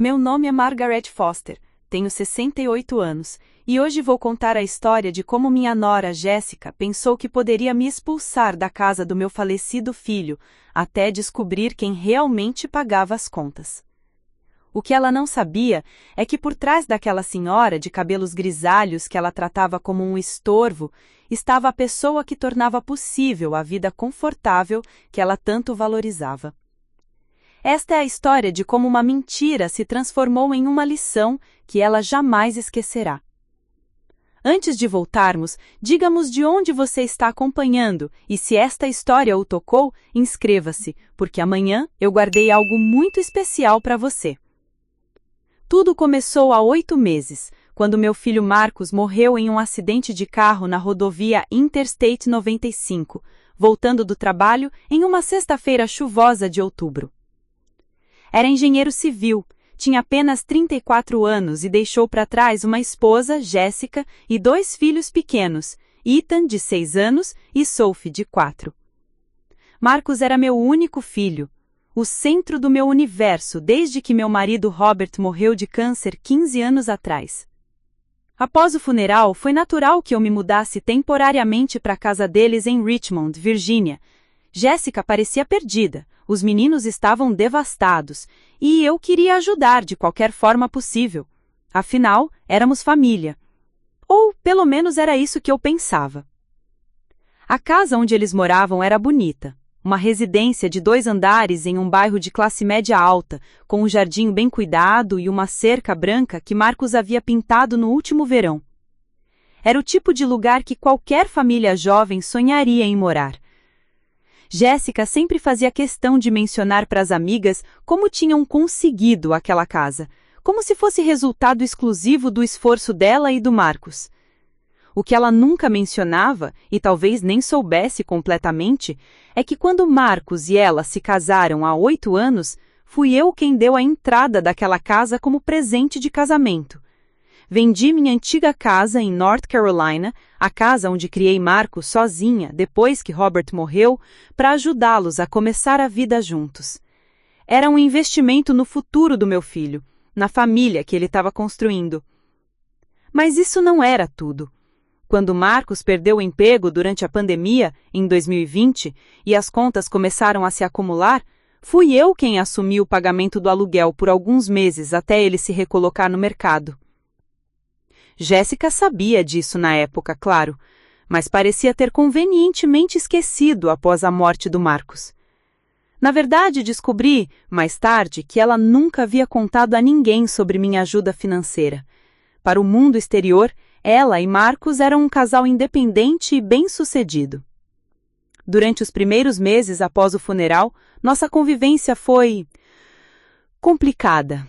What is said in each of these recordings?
Meu nome é Margaret Foster, tenho 68 anos, e hoje vou contar a história de como minha nora Jéssica pensou que poderia me expulsar da casa do meu falecido filho, até descobrir quem realmente pagava as contas. O que ela não sabia é que por trás daquela senhora de cabelos grisalhos que ela tratava como um estorvo, estava a pessoa que tornava possível a vida confortável que ela tanto valorizava. Esta é a história de como uma mentira se transformou em uma lição que ela jamais esquecerá. Antes de voltarmos, diga-nos de onde você está acompanhando e se esta história o tocou, inscreva-se, porque amanhã eu guardei algo muito especial para você. Tudo começou há 8 meses, quando meu filho Marcos morreu em um acidente de carro na rodovia Interstate 95, voltando do trabalho em uma sexta-feira chuvosa de outubro. Era engenheiro civil, tinha apenas 34 anos e deixou para trás uma esposa, Jéssica, e 2 filhos pequenos, Ethan, de 6 anos, e Sophie, de 4. Marcos era meu único filho, o centro do meu universo desde que meu marido Robert morreu de câncer 15 anos atrás. Após o funeral, foi natural que eu me mudasse temporariamente para a casa deles em Richmond, Virgínia. Jéssica parecia perdida, os meninos estavam devastados, e eu queria ajudar de qualquer forma possível. Afinal, éramos família. Ou, pelo menos, era isso que eu pensava. A casa onde eles moravam era bonita. Uma residência de 2 andares em um bairro de classe média alta, com um jardim bem cuidado e uma cerca branca que Marcos havia pintado no último verão. Era o tipo de lugar que qualquer família jovem sonharia em morar. Jéssica sempre fazia questão de mencionar para as amigas como tinham conseguido aquela casa, como se fosse resultado exclusivo do esforço dela e do Marcos. O que ela nunca mencionava, e talvez nem soubesse completamente, é que quando Marcos e ela se casaram há 8 anos, fui eu quem deu a entrada daquela casa como presente de casamento. Vendi minha antiga casa em North Carolina, a casa onde criei Marcos sozinha depois que Robert morreu, para ajudá-los a começar a vida juntos. Era um investimento no futuro do meu filho, na família que ele estava construindo. Mas isso não era tudo. Quando Marcos perdeu o emprego durante a pandemia, em 2020, e as contas começaram a se acumular, fui eu quem assumi o pagamento do aluguel por alguns meses até ele se recolocar no mercado. Jéssica sabia disso na época, claro, mas parecia ter convenientemente esquecido após a morte do Marcos. Na verdade, descobri, mais tarde, que ela nunca havia contado a ninguém sobre minha ajuda financeira. Para o mundo exterior, ela e Marcos eram um casal independente e bem-sucedido. Durante os primeiros meses após o funeral, nossa convivência foi complicada.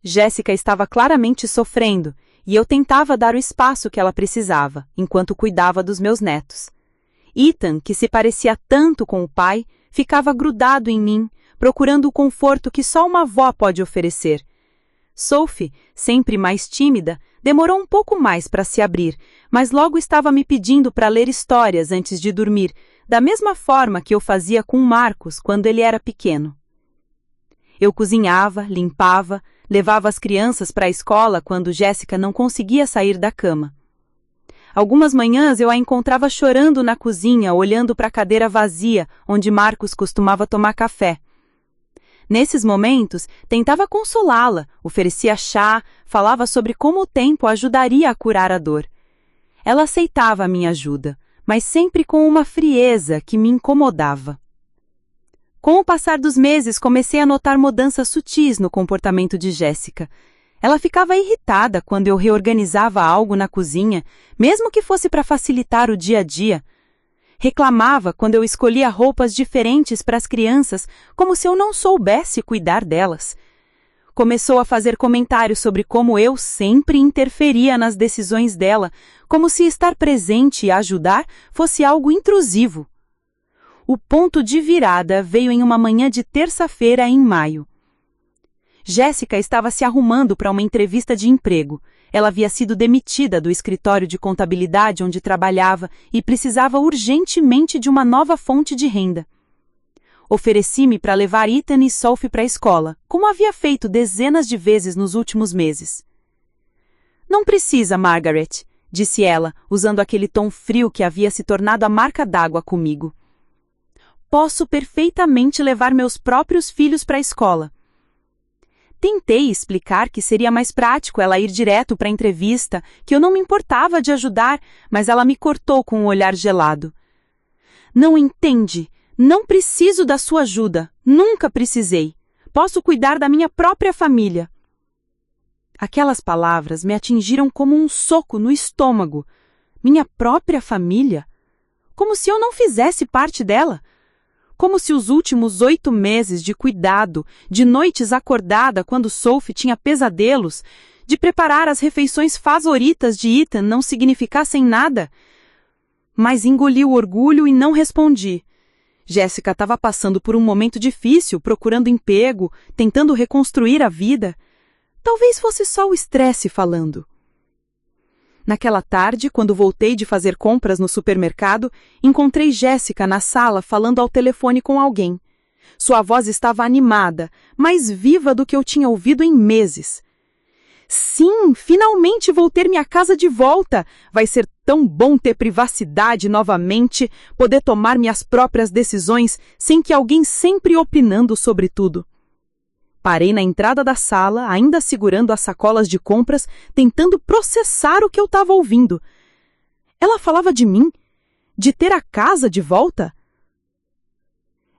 Jéssica estava claramente sofrendo, e eu tentava dar o espaço que ela precisava, enquanto cuidava dos meus netos. Ethan, que se parecia tanto com o pai, ficava grudado em mim, procurando o conforto que só uma avó pode oferecer. Sophie, sempre mais tímida, demorou um pouco mais para se abrir, mas logo estava me pedindo para ler histórias antes de dormir, da mesma forma que eu fazia com Marcos quando ele era pequeno. Eu cozinhava, limpava, levava as crianças para a escola quando Jéssica não conseguia sair da cama. Algumas manhãs eu a encontrava chorando na cozinha, olhando para a cadeira vazia onde Marcos costumava tomar café. Nesses momentos, tentava consolá-la, oferecia chá, falava sobre como o tempo ajudaria a curar a dor. Ela aceitava a minha ajuda, mas sempre com uma frieza que me incomodava. Com o passar dos meses, comecei a notar mudanças sutis no comportamento de Jéssica. Ela ficava irritada quando eu reorganizava algo na cozinha, mesmo que fosse para facilitar o dia a dia. Reclamava quando eu escolhia roupas diferentes para as crianças, como se eu não soubesse cuidar delas. Começou a fazer comentários sobre como eu sempre interferia nas decisões dela, como se estar presente e ajudar fosse algo intrusivo. O ponto de virada veio em uma manhã de terça-feira em maio. Jéssica estava se arrumando para uma entrevista de emprego. Ela havia sido demitida do escritório de contabilidade onde trabalhava e precisava urgentemente de uma nova fonte de renda. Ofereci-me para levar Ethan e Sophie para a escola, como havia feito dezenas de vezes nos últimos meses. Não precisa, Margaret, disse ela, usando aquele tom frio que havia se tornado a marca d'água comigo. Posso perfeitamente levar meus próprios filhos para a escola. Tentei explicar que seria mais prático ela ir direto para a entrevista, que eu não me importava de ajudar, mas ela me cortou com um olhar gelado. Não entende. Não preciso da sua ajuda. Nunca precisei. Posso cuidar da minha própria família. Aquelas palavras me atingiram como um soco no estômago. Minha própria família? Como se eu não fizesse parte dela. Como se os últimos 8 meses de cuidado, de noites acordada quando Sophie tinha pesadelos, de preparar as refeições favoritas de Ethan não significassem nada. Mas engoli o orgulho e não respondi. Jéssica estava passando por um momento difícil, procurando emprego, tentando reconstruir a vida. Talvez fosse só o estresse falando. Naquela tarde, quando voltei de fazer compras no supermercado, encontrei Jéssica na sala falando ao telefone com alguém. Sua voz estava animada, mais viva do que eu tinha ouvido em meses. Sim, finalmente vou ter minha casa de volta! Vai ser tão bom ter privacidade novamente, poder tomar minhas próprias decisões sem que alguém sempre opinando sobre tudo. Parei na entrada da sala, ainda segurando as sacolas de compras, tentando processar o que eu estava ouvindo. Ela falava de mim? De ter a casa de volta?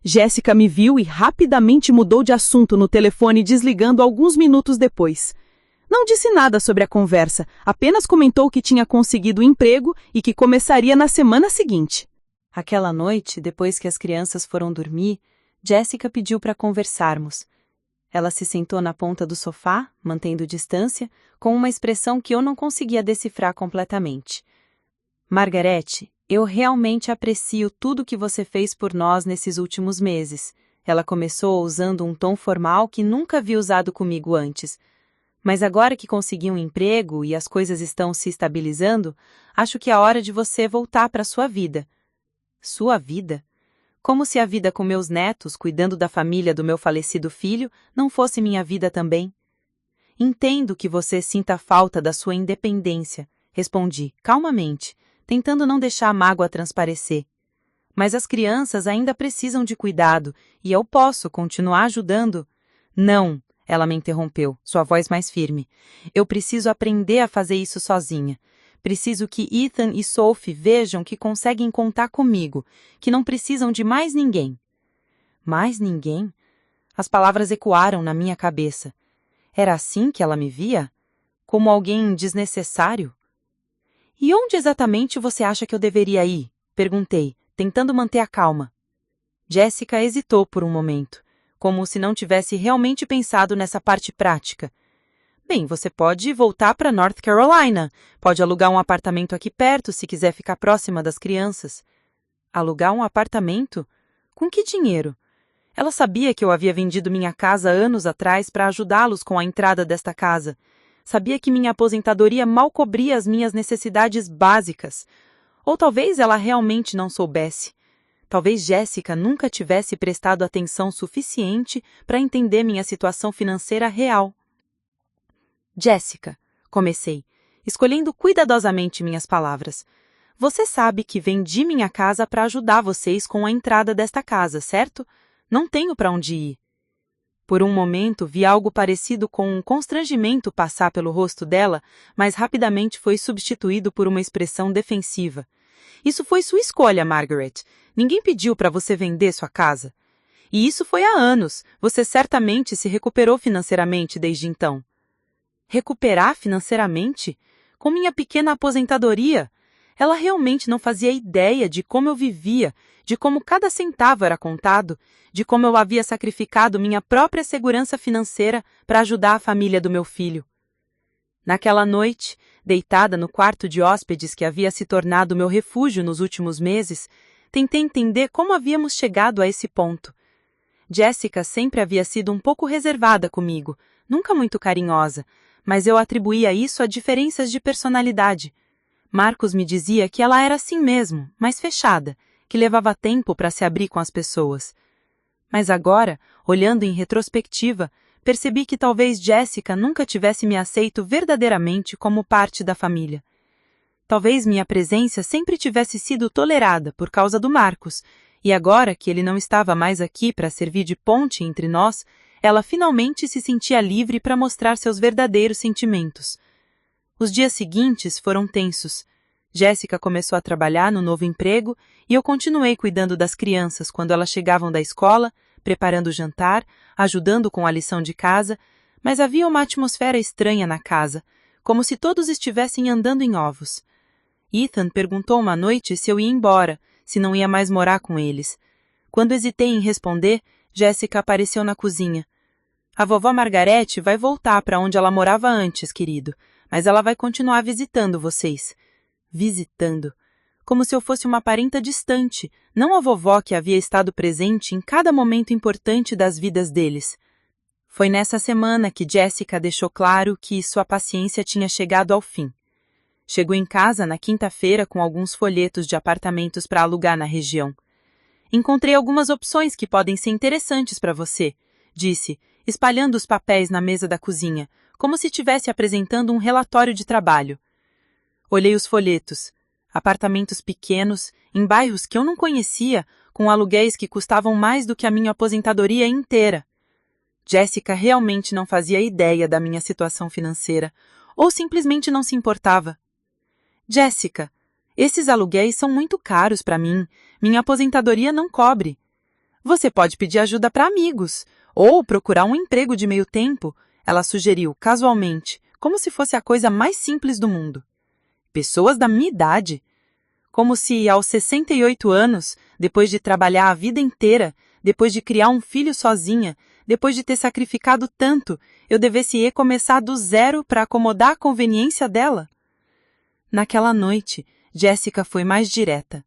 Jéssica me viu e rapidamente mudou de assunto no telefone, desligando alguns minutos depois. Não disse nada sobre a conversa, apenas comentou que tinha conseguido um emprego e que começaria na semana seguinte. Aquela noite, depois que as crianças foram dormir, Jéssica pediu para conversarmos. Ela se sentou na ponta do sofá, mantendo distância, com uma expressão que eu não conseguia decifrar completamente. Margarete, eu realmente aprecio tudo que você fez por nós nesses últimos meses. Ela começou usando um tom formal que nunca vi usado comigo antes. Mas agora que consegui um emprego e as coisas estão se estabilizando, acho que é hora de você voltar para sua vida. Sua vida? Como se a vida com meus netos, cuidando da família do meu falecido filho, não fosse minha vida também. Entendo que você sinta falta da sua independência, respondi, calmamente, tentando não deixar a mágoa transparecer. Mas as crianças ainda precisam de cuidado, e eu posso continuar ajudando. Não, ela me interrompeu, sua voz mais firme. Eu preciso aprender a fazer isso sozinha. Preciso que Ethan e Sophie vejam que conseguem contar comigo, que não precisam de mais ninguém. Mais ninguém? As palavras ecoaram na minha cabeça. Era assim que ela me via? Como alguém desnecessário? E onde exatamente você acha que eu deveria ir? Perguntei, tentando manter a calma. Jéssica hesitou por um momento, como se não tivesse realmente pensado nessa parte prática. Bem, você pode voltar para North Carolina. Pode alugar um apartamento aqui perto se quiser ficar próxima das crianças. Alugar um apartamento? Com que dinheiro? Ela sabia que eu havia vendido minha casa anos atrás para ajudá-los com a entrada desta casa. Sabia que minha aposentadoria mal cobria as minhas necessidades básicas. Ou talvez ela realmente não soubesse. Talvez Jéssica nunca tivesse prestado atenção suficiente para entender minha situação financeira real. Jéssica, comecei, escolhendo cuidadosamente minhas palavras. Você sabe que vendi minha casa para ajudar vocês com a entrada desta casa, certo? Não tenho para onde ir. Por um momento vi algo parecido com um constrangimento passar pelo rosto dela, mas rapidamente foi substituído por uma expressão defensiva. Isso foi sua escolha, Margaret. Ninguém pediu para você vender sua casa. E isso foi há anos. Você certamente se recuperou financeiramente desde então. Recuperar financeiramente? Com minha pequena aposentadoria? Ela realmente não fazia ideia de como eu vivia, de como cada centavo era contado, de como eu havia sacrificado minha própria segurança financeira para ajudar a família do meu filho. Naquela noite, deitada no quarto de hóspedes que havia se tornado meu refúgio nos últimos meses, tentei entender como havíamos chegado a esse ponto. Jéssica sempre havia sido um pouco reservada comigo, nunca muito carinhosa, mas eu atribuía isso a diferenças de personalidade. Marcos me dizia que ela era assim mesmo, mais fechada, que levava tempo para se abrir com as pessoas. Mas agora, olhando em retrospectiva, percebi que talvez Jessica nunca tivesse me aceito verdadeiramente como parte da família. Talvez minha presença sempre tivesse sido tolerada por causa do Marcos, e agora que ele não estava mais aqui para servir de ponte entre nós, ela finalmente se sentia livre para mostrar seus verdadeiros sentimentos. Os dias seguintes foram tensos. Jessica começou a trabalhar no novo emprego e eu continuei cuidando das crianças quando elas chegavam da escola, preparando o jantar, ajudando com a lição de casa, mas havia uma atmosfera estranha na casa, como se todos estivessem andando em ovos. Ethan perguntou uma noite se eu ia embora, se não ia mais morar com eles. Quando hesitei em responder, Jessica apareceu na cozinha. A vovó Margarete vai voltar para onde ela morava antes, querido, mas ela vai continuar visitando vocês. Visitando. Como se eu fosse uma parenta distante, não a vovó que havia estado presente em cada momento importante das vidas deles. Foi nessa semana que Jessica deixou claro que sua paciência tinha chegado ao fim. Chegou em casa na quinta-feira com alguns folhetos de apartamentos para alugar na região. Encontrei algumas opções que podem ser interessantes para você, disse, espalhando os papéis na mesa da cozinha, como se estivesse apresentando um relatório de trabalho. Olhei os folhetos. Apartamentos pequenos, em bairros que eu não conhecia, com aluguéis que custavam mais do que a minha aposentadoria inteira. Jessica realmente não fazia ideia da minha situação financeira, ou simplesmente não se importava. Jessica, esses aluguéis são muito caros para mim. Minha aposentadoria não cobre. Você pode pedir ajuda para amigos, ou procurar um emprego de meio tempo, ela sugeriu, casualmente, como se fosse a coisa mais simples do mundo. Pessoas da minha idade. Como se, aos 68 anos, depois de trabalhar a vida inteira, depois de criar um filho sozinha, depois de ter sacrificado tanto, eu devesse recomeçar do zero para acomodar a conveniência dela. Naquela noite, Jessica foi mais direta.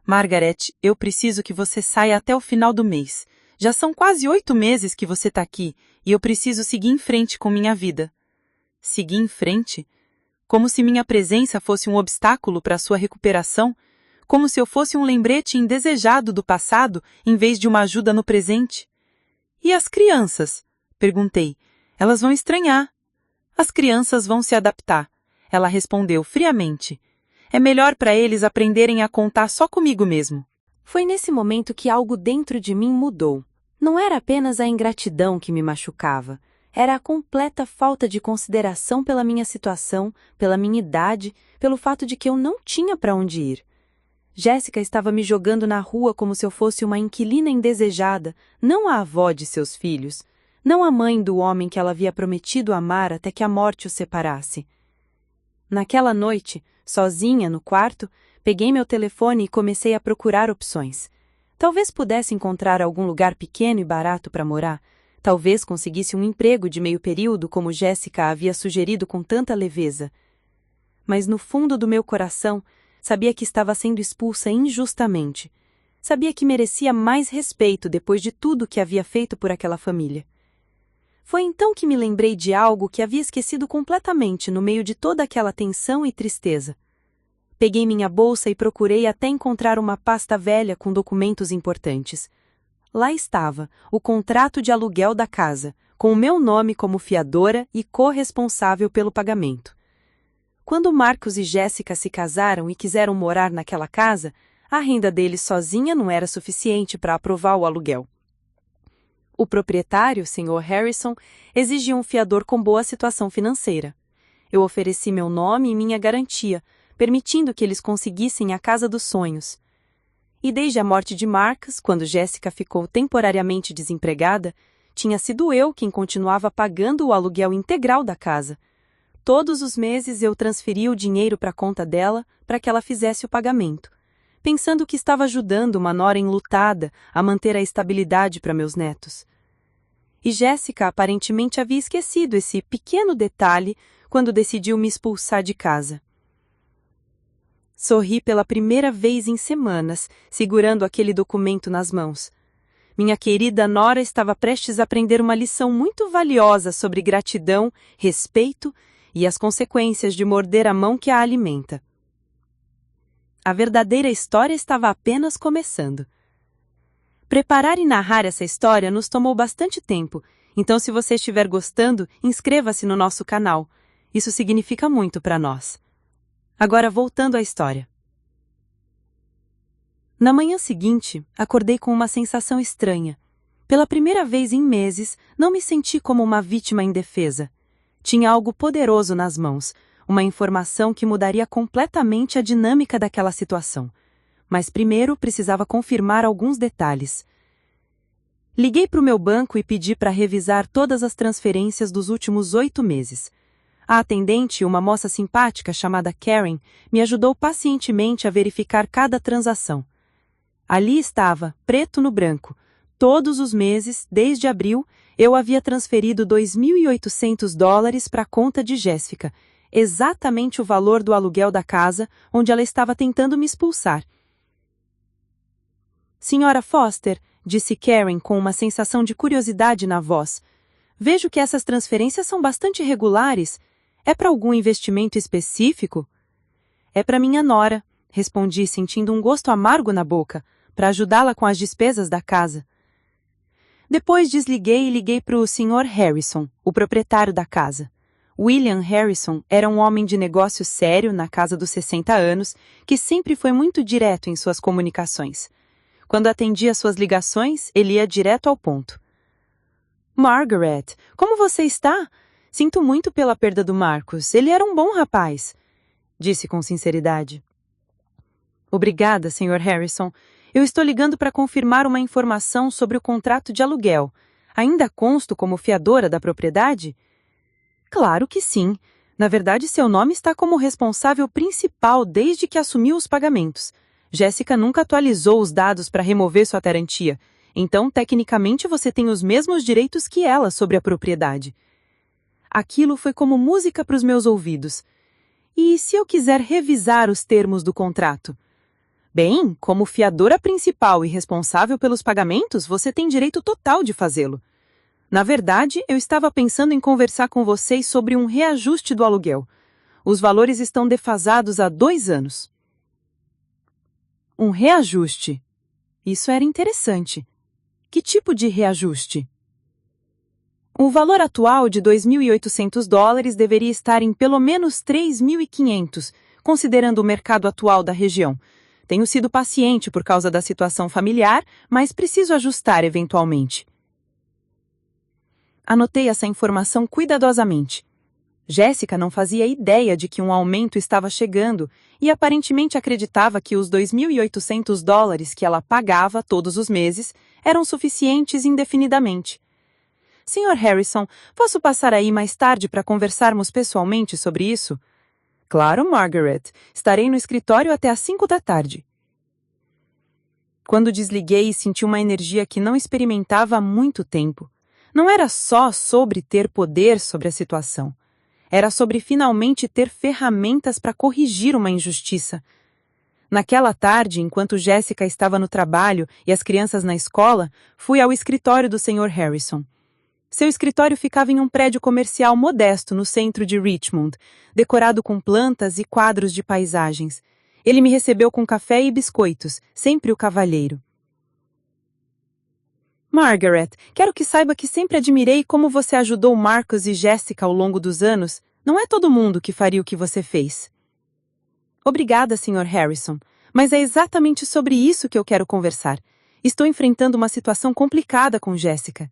Margaret, eu preciso que você saia até o final do mês. Já são quase 8 meses que você está aqui, e eu preciso seguir em frente com minha vida. Seguir em frente? Como se minha presença fosse um obstáculo para sua recuperação? Como se eu fosse um lembrete indesejado do passado, em vez de uma ajuda no presente? E as crianças? Perguntei. Elas vão estranhar. As crianças vão se adaptar. Ela respondeu friamente. É melhor para eles aprenderem a contar só comigo mesmo. Foi nesse momento que algo dentro de mim mudou. Não era apenas a ingratidão que me machucava. Era a completa falta de consideração pela minha situação, pela minha idade, pelo fato de que eu não tinha para onde ir. Jessica estava me jogando na rua como se eu fosse uma inquilina indesejada, não a avó de seus filhos, não a mãe do homem que ela havia prometido amar até que a morte os separasse. Naquela noite, sozinha no quarto, peguei meu telefone e comecei a procurar opções. Talvez pudesse encontrar algum lugar pequeno e barato para morar. Talvez conseguisse um emprego de meio período como Jessica havia sugerido com tanta leveza. Mas no fundo do meu coração, sabia que estava sendo expulsa injustamente. Sabia que merecia mais respeito depois de tudo que havia feito por aquela família. Foi então que me lembrei de algo que havia esquecido completamente no meio de toda aquela tensão e tristeza. Peguei minha bolsa e procurei até encontrar uma pasta velha com documentos importantes. Lá estava, o contrato de aluguel da casa, com o meu nome como fiadora e corresponsável pelo pagamento. Quando Marcos e Jessica se casaram e quiseram morar naquela casa, a renda deles sozinha não era suficiente para aprovar o aluguel. O proprietário, Sr. Harrison, exigia um fiador com boa situação financeira. Eu ofereci meu nome e minha garantia, permitindo que eles conseguissem a casa dos sonhos. E desde a morte de Marcus, quando Jessica ficou temporariamente desempregada, tinha sido eu quem continuava pagando o aluguel integral da casa. Todos os meses eu transferia o dinheiro para a conta dela para que ela fizesse o pagamento, pensando que estava ajudando uma nora enlutada a manter a estabilidade para meus netos. E Jessica aparentemente havia esquecido esse pequeno detalhe quando decidiu me expulsar de casa. Sorri pela primeira vez em semanas, segurando aquele documento nas mãos. Minha querida nora estava prestes a aprender uma lição muito valiosa sobre gratidão, respeito e as consequências de morder a mão que a alimenta. A verdadeira história estava apenas começando. Preparar e narrar essa história nos tomou bastante tempo, então se você estiver gostando, inscreva-se no nosso canal. Isso significa muito para nós. Agora voltando à história. Na manhã seguinte, acordei com uma sensação estranha. Pela primeira vez em meses, não me senti como uma vítima indefesa. Tinha algo poderoso nas mãos, uma informação que mudaria completamente a dinâmica daquela situação. Mas primeiro precisava confirmar alguns detalhes. Liguei para o meu banco e pedi para revisar todas as transferências dos últimos 8 meses. A atendente, uma moça simpática chamada Karen, me ajudou pacientemente a verificar cada transação. Ali estava, preto no branco. Todos os meses, desde abril, eu havia transferido $2.800 para a conta de Jéssica, exatamente o valor do aluguel da casa onde ela estava tentando me expulsar. Senhora Foster, disse Karen com uma sensação de curiosidade na voz, vejo que essas transferências são bastante regulares. É para algum investimento específico? É para minha nora, respondi sentindo um gosto amargo na boca, para ajudá-la com as despesas da casa. Depois desliguei e liguei para o Sr. Harrison, o proprietário da casa. William Harrison era um homem de negócio sério na casa dos 60 anos, que sempre foi muito direto em suas comunicações. Quando atendia suas ligações, ele ia direto ao ponto. Margaret, como você está? Sinto muito pela perda do Marcos, ele era um bom rapaz, disse com sinceridade. Obrigada, Sr. Harrison. Eu estou ligando para confirmar uma informação sobre o contrato de aluguel. Ainda consto como fiadora da propriedade? Claro que sim. Na verdade, seu nome está como responsável principal desde que assumiu os pagamentos. Jéssica nunca atualizou os dados para remover sua garantia. Então, tecnicamente, você tem os mesmos direitos que ela sobre a propriedade. Aquilo foi como música para os meus ouvidos. E se eu quiser revisar os termos do contrato? Bem, como fiadora principal e responsável pelos pagamentos, você tem direito total de fazê-lo. Na verdade, eu estava pensando em conversar com vocês sobre um reajuste do aluguel. Os valores estão defasados há 2 anos. Um reajuste? Isso era interessante. Que tipo de reajuste? O valor atual de $2.800 deveria estar em pelo menos $3.500, considerando o mercado atual da região. Tenho sido paciente por causa da situação familiar, mas preciso ajustar eventualmente. Anotei essa informação cuidadosamente. Jéssica não fazia ideia de que um aumento estava chegando e aparentemente acreditava que os $2.800 que ela pagava todos os meses eram suficientes indefinidamente. Sr. Harrison, posso passar aí mais tarde para conversarmos pessoalmente sobre isso? Claro, Margaret. Estarei no escritório até às 5 da tarde. Quando desliguei, senti uma energia que não experimentava há muito tempo. Não era só sobre ter poder sobre a situação. Era sobre finalmente ter ferramentas para corrigir uma injustiça. Naquela tarde, enquanto Jéssica estava no trabalho e as crianças na escola, fui ao escritório do Sr. Harrison. Seu escritório ficava em um prédio comercial modesto no centro de Richmond, decorado com plantas e quadros de paisagens. Ele me recebeu com café e biscoitos, sempre o cavalheiro. Margaret, quero que saiba que sempre admirei como você ajudou Marcos e Jéssica ao longo dos anos. Não é todo mundo que faria o que você fez. Obrigada, Sr. Harrison, mas é exatamente sobre isso que eu quero conversar. Estou enfrentando uma situação complicada com Jéssica.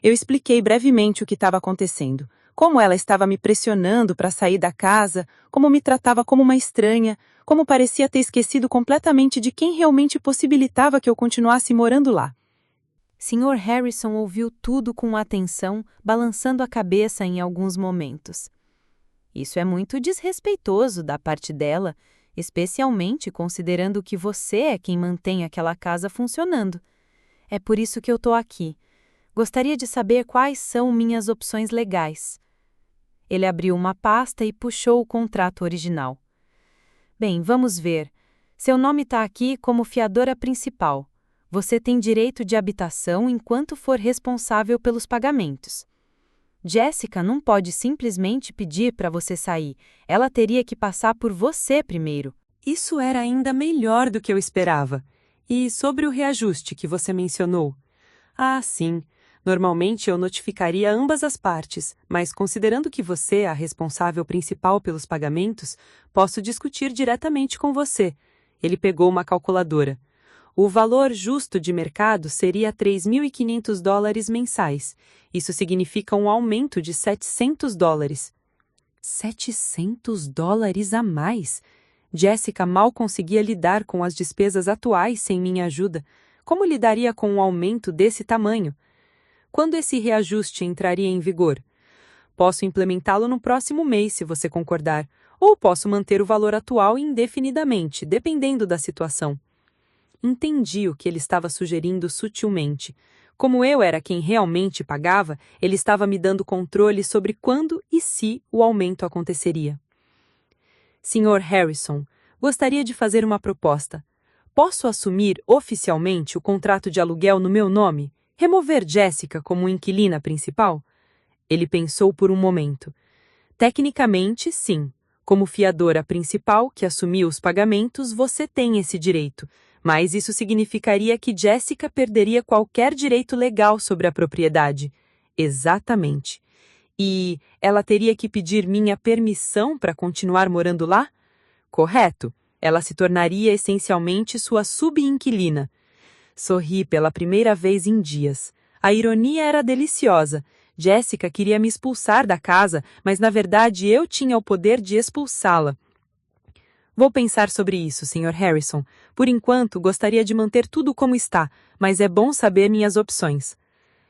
Eu expliquei brevemente o que estava acontecendo, como ela estava me pressionando para sair da casa, como me tratava como uma estranha, como parecia ter esquecido completamente de quem realmente possibilitava que eu continuasse morando lá. Sr. Harrison ouviu tudo com atenção, balançando a cabeça em alguns momentos. Isso é muito desrespeitoso da parte dela, especialmente considerando que você é quem mantém aquela casa funcionando. É por isso que eu estou aqui. Gostaria de saber quais são minhas opções legais. Ele abriu uma pasta e puxou o contrato original. Bem, vamos ver. Seu nome está aqui como fiadora principal. Você tem direito de habitação enquanto for responsável pelos pagamentos. Jéssica não pode simplesmente pedir para você sair. Ela teria que passar por você primeiro. Isso era ainda melhor do que eu esperava. E sobre o reajuste que você mencionou? Ah, sim. Normalmente eu notificaria ambas as partes, mas considerando que você é a responsável principal pelos pagamentos, posso discutir diretamente com você. Ele pegou uma calculadora. O valor justo de mercado seria $3.500 mensais. Isso significa um aumento de $700. $700 a mais? Jessica mal conseguia lidar com as despesas atuais sem minha ajuda. Como lidaria com um aumento desse tamanho? Quando esse reajuste entraria em vigor? Posso implementá-lo no próximo mês, se você concordar, ou posso manter o valor atual indefinidamente, dependendo da situação. Entendi o que ele estava sugerindo sutilmente. Como eu era quem realmente pagava, ele estava me dando controle sobre quando e se o aumento aconteceria. Sr. Harrison, gostaria de fazer uma proposta. Posso assumir oficialmente o contrato de aluguel no meu nome? Remover Jessica como inquilina principal? Ele pensou por um momento. Tecnicamente, sim. Como fiadora principal que assumiu os pagamentos, você tem esse direito. Mas isso significaria que Jessica perderia qualquer direito legal sobre a propriedade. Exatamente. E ela teria que pedir minha permissão para continuar morando lá? Correto. Ela se tornaria essencialmente sua subinquilina. Sorri pela primeira vez em dias. A ironia era deliciosa. Jessica queria me expulsar da casa, mas na verdade eu tinha o poder de expulsá-la. Vou pensar sobre isso, Sr. Harrison. Por enquanto, gostaria de manter tudo como está, mas é bom saber minhas opções.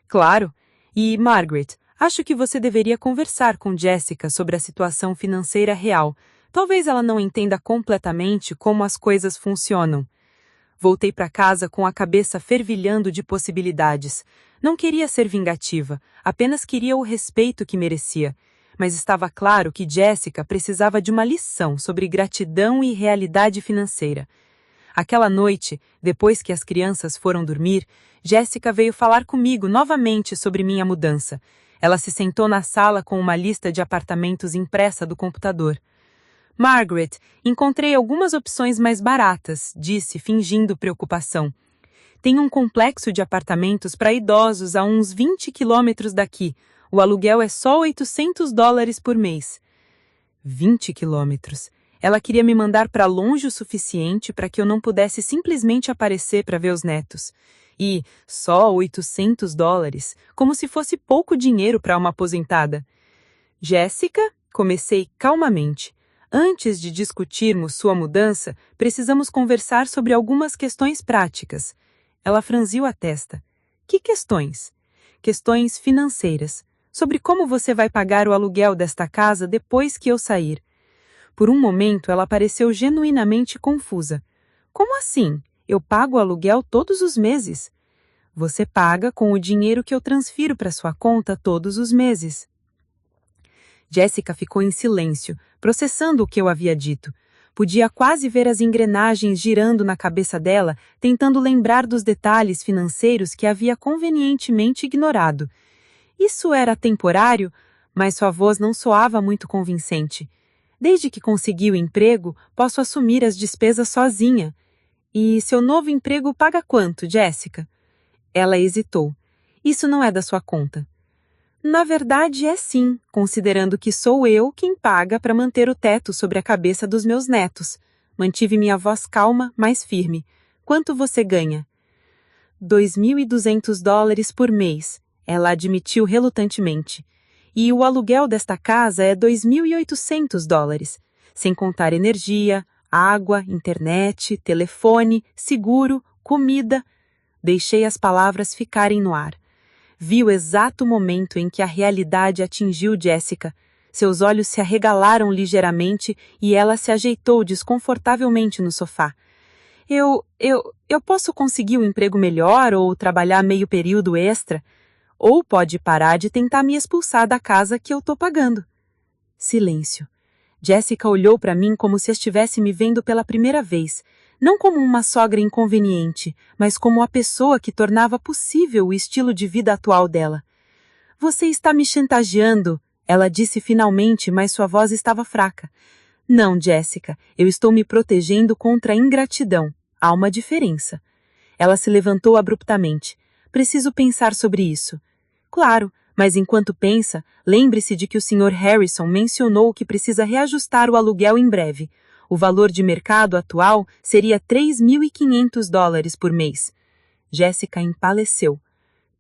Claro. E, Margaret, acho que você deveria conversar com Jessica sobre a situação financeira real. Talvez ela não entenda completamente como as coisas funcionam. Voltei para casa com a cabeça fervilhando de possibilidades. Não queria ser vingativa, apenas queria o respeito que merecia. Mas estava claro que Jessica precisava de uma lição sobre gratidão e realidade financeira. Aquela noite, depois que as crianças foram dormir, Jessica veio falar comigo novamente sobre minha mudança. Ela se sentou na sala com uma lista de apartamentos impressa do computador. Margaret, encontrei algumas opções mais baratas, disse, fingindo preocupação. Tem um complexo de apartamentos para idosos a uns 20 quilômetros daqui. O aluguel é só $800 por mês. 20 quilômetros. Ela queria me mandar para longe o suficiente para que eu não pudesse simplesmente aparecer para ver os netos. E só $800, como se fosse pouco dinheiro para uma aposentada. Jéssica, comecei calmamente. Antes de discutirmos sua mudança, precisamos conversar sobre algumas questões práticas. Ela franziu a testa. Que questões? Questões financeiras. Sobre como você vai pagar o aluguel desta casa depois que eu sair. Por um momento, ela pareceu genuinamente confusa. Como assim? Eu pago o aluguel todos os meses? Você paga com o dinheiro que eu transfiro para sua conta todos os meses. Jessica ficou em silêncio, processando o que eu havia dito. Podia quase ver as engrenagens girando na cabeça dela, tentando lembrar dos detalhes financeiros que havia convenientemente ignorado. Isso era temporário, mas sua voz não soava muito convincente. Desde que consegui o emprego, posso assumir as despesas sozinha. E seu novo emprego paga quanto, Jessica? Ela hesitou. Isso não é da sua conta. Na verdade, é sim, considerando que sou eu quem paga para manter o teto sobre a cabeça dos meus netos. Mantive minha voz calma, mas firme. Quanto você ganha? $2.200 por mês. Ela admitiu relutantemente. E o aluguel desta casa é $2.800, sem contar energia, água, internet, telefone, seguro, comida. Deixei as palavras ficarem no ar. Vi o exato momento em que a realidade atingiu Jessica. Seus olhos se arregalaram ligeiramente e ela se ajeitou desconfortavelmente no sofá. Eu posso conseguir um emprego melhor ou trabalhar meio período extra? Ou pode parar de tentar me expulsar da casa que eu tô pagando. Silêncio. Jessica olhou para mim como se estivesse me vendo pela primeira vez, não como uma sogra inconveniente, mas como a pessoa que tornava possível o estilo de vida atual dela. Você está me chantageando, ela disse finalmente, mas sua voz estava fraca. Não, Jessica, eu estou me protegendo contra a ingratidão. Há uma diferença. Ela se levantou abruptamente. Preciso pensar sobre isso. Claro, mas enquanto pensa, lembre-se de que o Sr. Harrison mencionou que precisa reajustar o aluguel em breve. O valor de mercado atual seria $3.500 por mês. Jéssica empalideceu.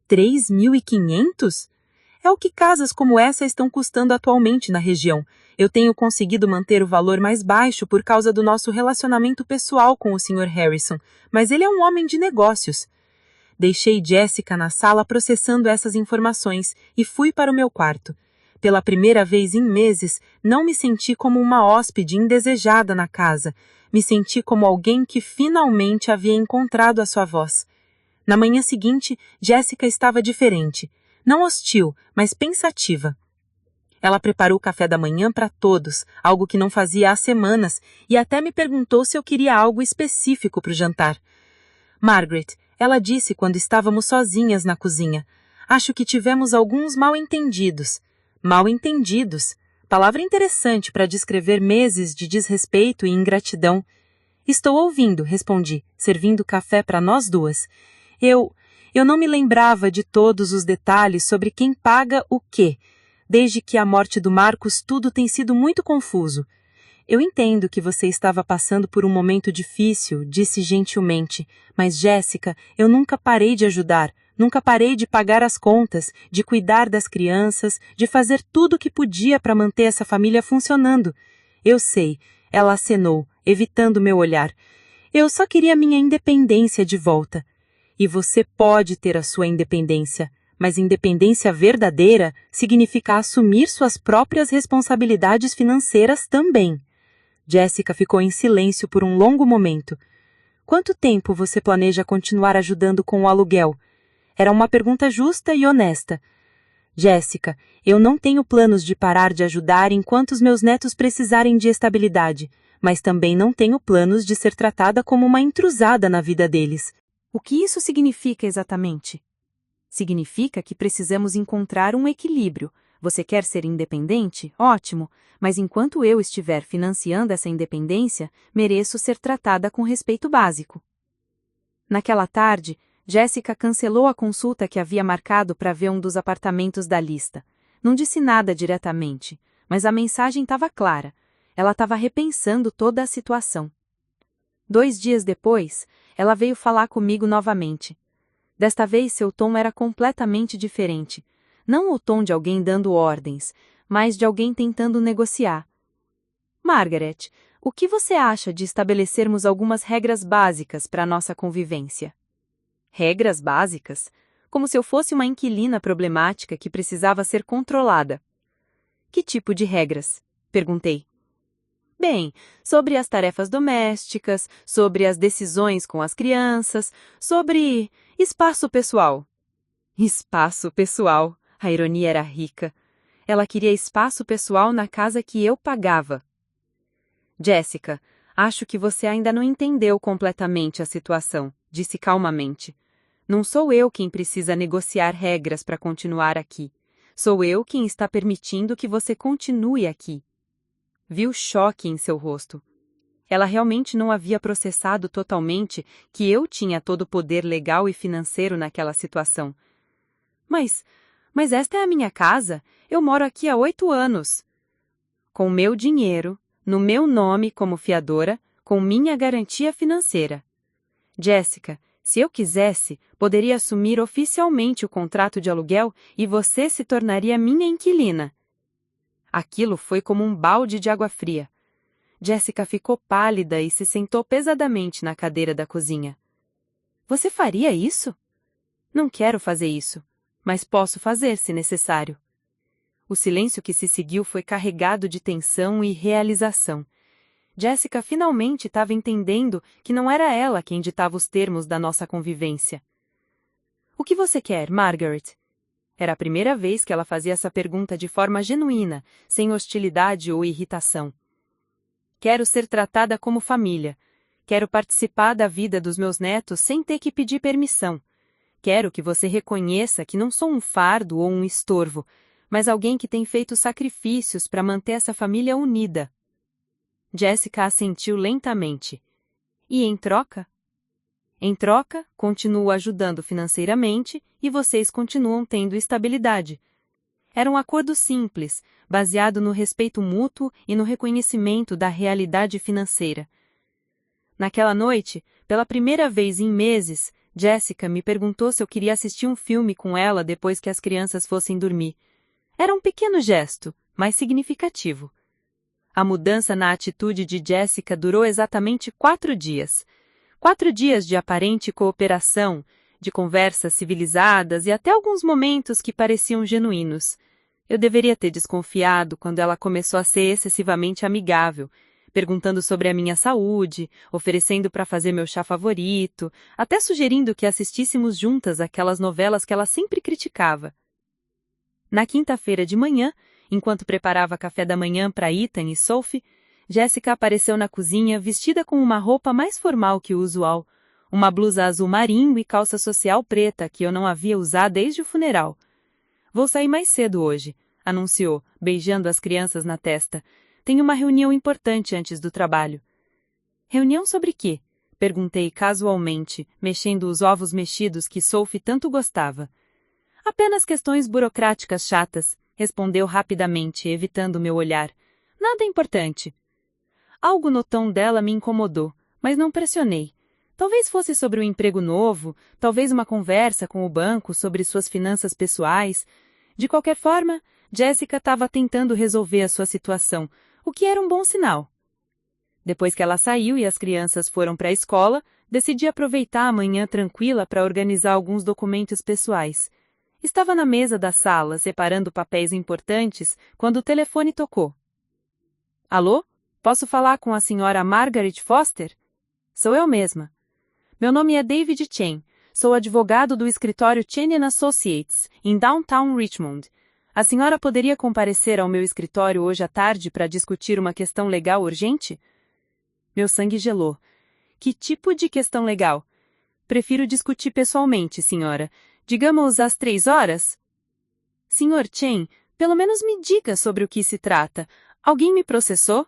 3.500? É o que casas como essa estão custando atualmente na região. Eu tenho conseguido manter o valor mais baixo por causa do nosso relacionamento pessoal com o Sr. Harrison, mas ele é um homem de negócios. Deixei Jéssica na sala processando essas informações e fui para o meu quarto. Pela primeira vez em meses, não me senti como uma hóspede indesejada na casa. Me senti como alguém que finalmente havia encontrado a sua voz. Na manhã seguinte, Jéssica estava diferente. Não hostil, mas pensativa. Ela preparou o café da manhã para todos, algo que não fazia há semanas, e até me perguntou se eu queria algo específico para o jantar. Margaret, ela disse quando estávamos sozinhas na cozinha. Acho que tivemos alguns mal-entendidos. Mal-entendidos. Palavra interessante para descrever meses de desrespeito e ingratidão. Estou ouvindo, respondi, servindo café para nós duas. Eu não me lembrava de todos os detalhes sobre quem paga o quê. Desde que a morte do Marcos, tudo tem sido muito confuso. Eu entendo que você estava passando por um momento difícil, disse gentilmente, mas Jéssica, eu nunca parei de ajudar, nunca parei de pagar as contas, de cuidar das crianças, de fazer tudo o que podia para manter essa família funcionando. Eu sei, ela acenou, evitando meu olhar. Eu só queria minha independência de volta. E você pode ter a sua independência, mas independência verdadeira significa assumir suas próprias responsabilidades financeiras também. Jéssica ficou em silêncio por um longo momento. Quanto tempo você planeja continuar ajudando com o aluguel? Era uma pergunta justa e honesta. Jéssica, eu não tenho planos de parar de ajudar enquanto os meus netos precisarem de estabilidade, mas também não tenho planos de ser tratada como uma intrusada na vida deles. O que isso significa exatamente? Significa que precisamos encontrar um equilíbrio. Você quer ser independente? Ótimo, mas enquanto eu estiver financiando essa independência, mereço ser tratada com respeito básico. Naquela tarde, Jéssica cancelou a consulta que havia marcado para ver um dos apartamentos da lista. Não disse nada diretamente, mas a mensagem estava clara. Ela estava repensando toda a situação. 2 dias depois, ela veio falar comigo novamente. Desta vez seu tom era completamente diferente. Não o tom de alguém dando ordens, mas de alguém tentando negociar. Margaret, o que você acha de estabelecermos algumas regras básicas para a nossa convivência? Regras básicas? Como se eu fosse uma inquilina problemática que precisava ser controlada. Que tipo de regras? Perguntei. Bem, sobre as tarefas domésticas, sobre as decisões com as crianças, sobre espaço pessoal. Espaço pessoal. A ironia era rica. Ela queria espaço pessoal na casa que eu pagava. Jéssica, acho que você ainda não entendeu completamente a situação, disse calmamente. Não sou eu quem precisa negociar regras para continuar aqui. Sou eu quem está permitindo que você continue aqui. Viu choque em seu rosto. Ela realmente não havia processado totalmente que eu tinha todo o poder legal e financeiro naquela situação. Mas esta é a minha casa. Eu moro aqui há 8 anos. Com meu dinheiro, no meu nome como fiadora, com minha garantia financeira. Jéssica, se eu quisesse, poderia assumir oficialmente o contrato de aluguel e você se tornaria minha inquilina. Aquilo foi como um balde de água fria. Jéssica ficou pálida e se sentou pesadamente na cadeira da cozinha. Você faria isso? Não quero fazer isso, mas posso fazer se necessário. O silêncio que se seguiu foi carregado de tensão e realização. Jéssica finalmente estava entendendo que não era ela quem ditava os termos da nossa convivência. O que você quer, Margaret? Era a primeira vez que ela fazia essa pergunta de forma genuína, sem hostilidade ou irritação. Quero ser tratada como família. Quero participar da vida dos meus netos sem ter que pedir permissão. Quero que você reconheça que não sou um fardo ou um estorvo, mas alguém que tem feito sacrifícios para manter essa família unida. Jéssica assentiu lentamente. E em troca? Em troca, continuo ajudando financeiramente e vocês continuam tendo estabilidade. Era um acordo simples, baseado no respeito mútuo e no reconhecimento da realidade financeira. Naquela noite, pela primeira vez em meses, Jessica me perguntou se eu queria assistir um filme com ela depois que as crianças fossem dormir. Era um pequeno gesto, mas significativo. A mudança na atitude de Jessica durou exatamente 4 dias. 4 dias de aparente cooperação, de conversas civilizadas e até alguns momentos que pareciam genuínos. Eu deveria ter desconfiado quando ela começou a ser excessivamente amigável, perguntando sobre a minha saúde, oferecendo para fazer meu chá favorito, até sugerindo que assistíssemos juntas aquelas novelas que ela sempre criticava. Na quinta-feira de manhã, enquanto preparava café da manhã para Ethan e Sophie, Jessica apareceu na cozinha vestida com uma roupa mais formal que o usual, uma blusa azul marinho e calça social preta que eu não havia usado desde o funeral. Vou sair mais cedo hoje, anunciou, beijando as crianças na testa. Tenho uma reunião importante antes do trabalho. Reunião sobre quê? Perguntei casualmente, mexendo os ovos mexidos que Sophie tanto gostava. Apenas questões burocráticas chatas, respondeu rapidamente, evitando meu olhar. Nada importante. Algo no tom dela me incomodou, mas não pressionei. Talvez fosse sobre um emprego novo, talvez uma conversa com o banco sobre suas finanças pessoais. De qualquer forma, Jessica estava tentando resolver a sua situação, o que era um bom sinal. Depois que ela saiu e as crianças foram para a escola, decidi aproveitar a manhã tranquila para organizar alguns documentos pessoais. Estava na mesa da sala, separando papéis importantes, quando o telefone tocou. Alô? Posso falar com a senhora Margaret Foster? Sou eu mesma. Meu nome é David Chen. Sou advogado do escritório Chen & Associates, em Downtown Richmond. A senhora poderia comparecer ao meu escritório hoje à tarde para discutir uma questão legal urgente? Meu sangue gelou. Que tipo de questão legal? Prefiro discutir pessoalmente, senhora. Digamos às 3 horas? Senhor Chen, pelo menos me diga sobre o que se trata. Alguém me processou?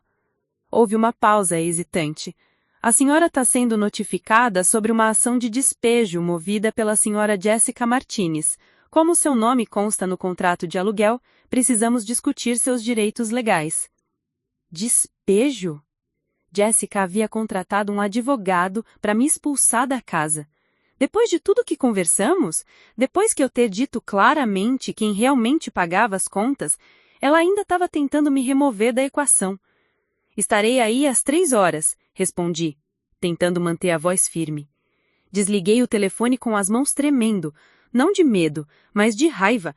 Houve uma pausa hesitante. A senhora está sendo notificada sobre uma ação de despejo movida pela senhora Jessica Martinez. Como seu nome consta no contrato de aluguel, precisamos discutir seus direitos legais. Despejo? Jessica havia contratado um advogado para me expulsar da casa. Depois de tudo que conversamos, depois que eu ter dito claramente quem realmente pagava as contas, ela ainda estava tentando me remover da equação. Estarei aí às 3 horas, respondi, tentando manter a voz firme. Desliguei o telefone com as mãos tremendo, não de medo, mas de raiva.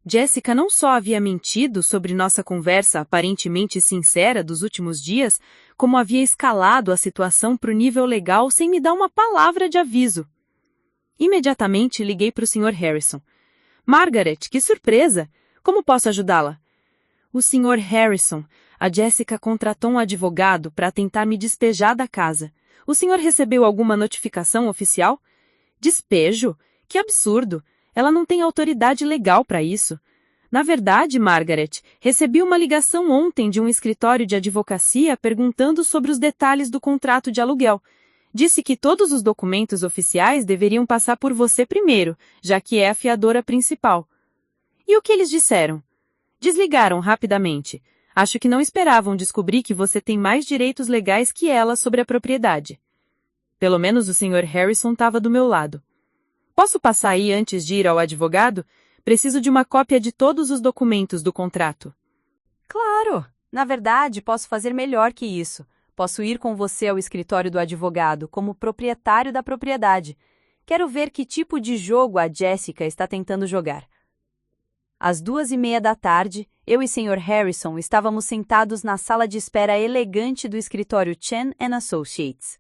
Jessica não só havia mentido sobre nossa conversa aparentemente sincera dos últimos dias, como havia escalado a situação para o nível legal sem me dar uma palavra de aviso. Imediatamente liguei para o Sr. Harrison. Margaret, que surpresa! Como posso ajudá-la? O Sr. Harrison, a Jessica contratou um advogado para tentar me despejar da casa. O senhor recebeu alguma notificação oficial? Despejo? Que absurdo! Ela não tem autoridade legal para isso. Na verdade, Margaret, recebi uma ligação ontem de um escritório de advocacia perguntando sobre os detalhes do contrato de aluguel. Disse que todos os documentos oficiais deveriam passar por você primeiro, já que é a fiadora principal. E o que eles disseram? Desligaram rapidamente. Acho que não esperavam descobrir que você tem mais direitos legais que ela sobre a propriedade. Pelo menos o Sr. Harrison estava do meu lado. Posso passar aí antes de ir ao advogado? Preciso de uma cópia de todos os documentos do contrato. Claro! Na verdade, posso fazer melhor que isso. Posso ir com você ao escritório do advogado como proprietário da propriedade. Quero ver que tipo de jogo a Jessica está tentando jogar. Às 2:30 da tarde, eu e Sr. Harrison estávamos sentados na sala de espera elegante do escritório Chen & Associates.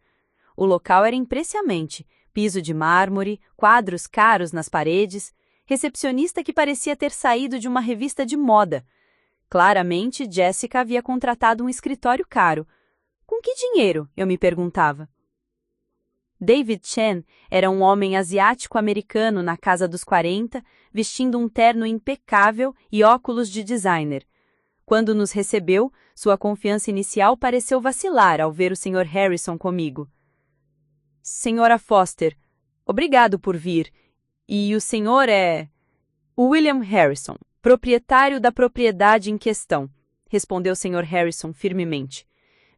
O local era impressionante, piso de mármore, quadros caros nas paredes, recepcionista que parecia ter saído de uma revista de moda. Claramente, Jessica havia contratado um escritório caro. Com que dinheiro? Eu me perguntava. David Chen era um homem asiático-americano na casa dos 40, vestindo um terno impecável e óculos de designer. Quando nos recebeu, sua confiança inicial pareceu vacilar ao ver o Sr. Harrison comigo. Senhora Foster, obrigado por vir. E o senhor é... William Harrison, proprietário da propriedade em questão, respondeu o Sr. Harrison firmemente.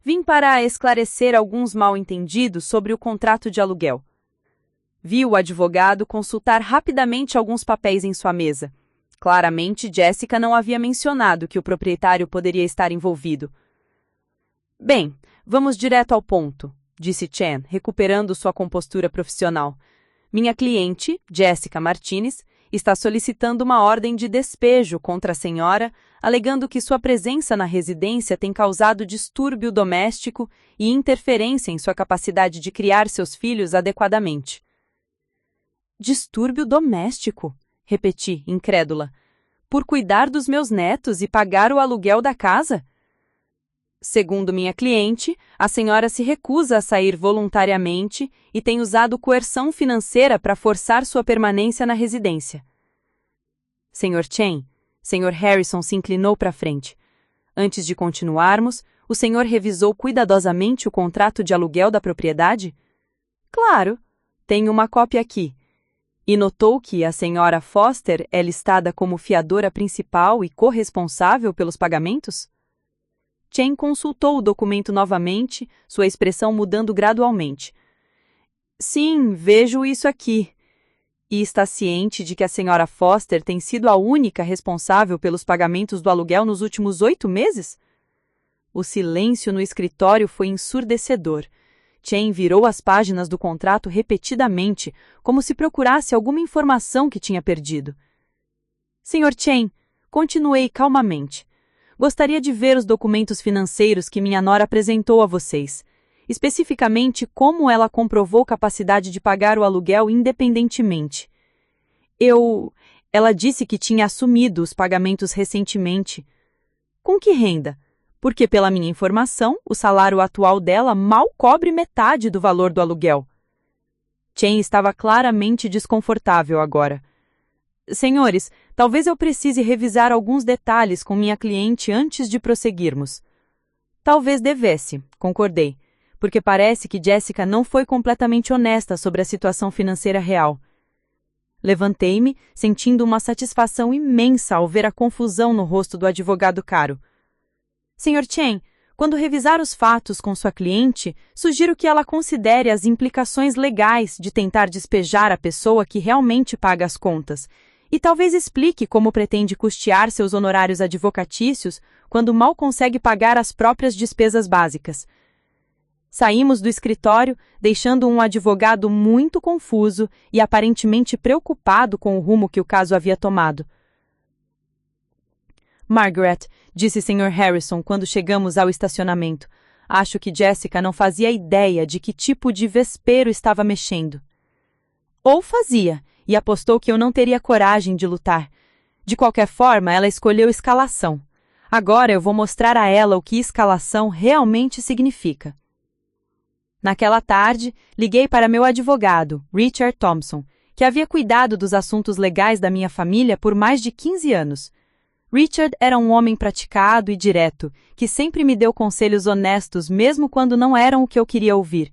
Vim para esclarecer alguns mal-entendidos sobre o contrato de aluguel. Vi o advogado consultar rapidamente alguns papéis em sua mesa. Claramente, Jessica não havia mencionado que o proprietário poderia estar envolvido. Bem, vamos direto ao ponto, disse Chen, recuperando sua compostura profissional. Minha cliente, Jessica Martinez, está solicitando uma ordem de despejo contra a senhora, alegando que sua presença na residência tem causado distúrbio doméstico e interferência em sua capacidade de criar seus filhos adequadamente. Distúrbio doméstico? Repeti, incrédula. Por cuidar dos meus netos e pagar o aluguel da casa? Segundo minha cliente, a senhora se recusa a sair voluntariamente e tem usado coerção financeira para forçar sua permanência na residência. Sr. Chen, Sr. Harrison se inclinou para frente. Antes de continuarmos, o senhor revisou cuidadosamente o contrato de aluguel da propriedade? Claro, tenho uma cópia aqui. E notou que a senhora Foster é listada como fiadora principal e corresponsável pelos pagamentos? Chen consultou o documento novamente, sua expressão mudando gradualmente. Sim, vejo isso aqui. E está ciente de que a senhora Foster tem sido a única responsável pelos pagamentos do aluguel nos últimos 8 meses? O silêncio no escritório foi ensurdecedor. Chen virou as páginas do contrato repetidamente, como se procurasse alguma informação que tinha perdido. Sr. Chen, continuei calmamente. Gostaria de ver os documentos financeiros que minha nora apresentou a vocês, especificamente como ela comprovou capacidade de pagar o aluguel independentemente. Ela disse que tinha assumido os pagamentos recentemente. Com que renda? Porque, pela minha informação, o salário atual dela mal cobre metade do valor do aluguel. Chen estava claramente desconfortável agora. Senhores, talvez eu precise revisar alguns detalhes com minha cliente antes de prosseguirmos. Talvez devesse, concordei, porque parece que Jessica não foi completamente honesta sobre a situação financeira real. Levantei-me, sentindo uma satisfação imensa ao ver a confusão no rosto do advogado caro. Sr. Chen, quando revisar os fatos com sua cliente, sugiro que ela considere as implicações legais de tentar despejar a pessoa que realmente paga as contas, e talvez explique como pretende custear seus honorários advocatícios quando mal consegue pagar as próprias despesas básicas. Saímos do escritório, deixando um advogado muito confuso e aparentemente preocupado com o rumo que o caso havia tomado. Margaret, disse Sr. Harrison quando chegamos ao estacionamento. Acho que Jessica não fazia ideia de que tipo de vespeiro estava mexendo. Ou fazia, e apostou que eu não teria coragem de lutar. De qualquer forma, ela escolheu escalação. Agora eu vou mostrar a ela o que escalação realmente significa. Naquela tarde, liguei para meu advogado, Richard Thompson, que havia cuidado dos assuntos legais da minha família por mais de 15 anos. Richard era um homem praticado e direto, que sempre me deu conselhos honestos mesmo quando não eram o que eu queria ouvir.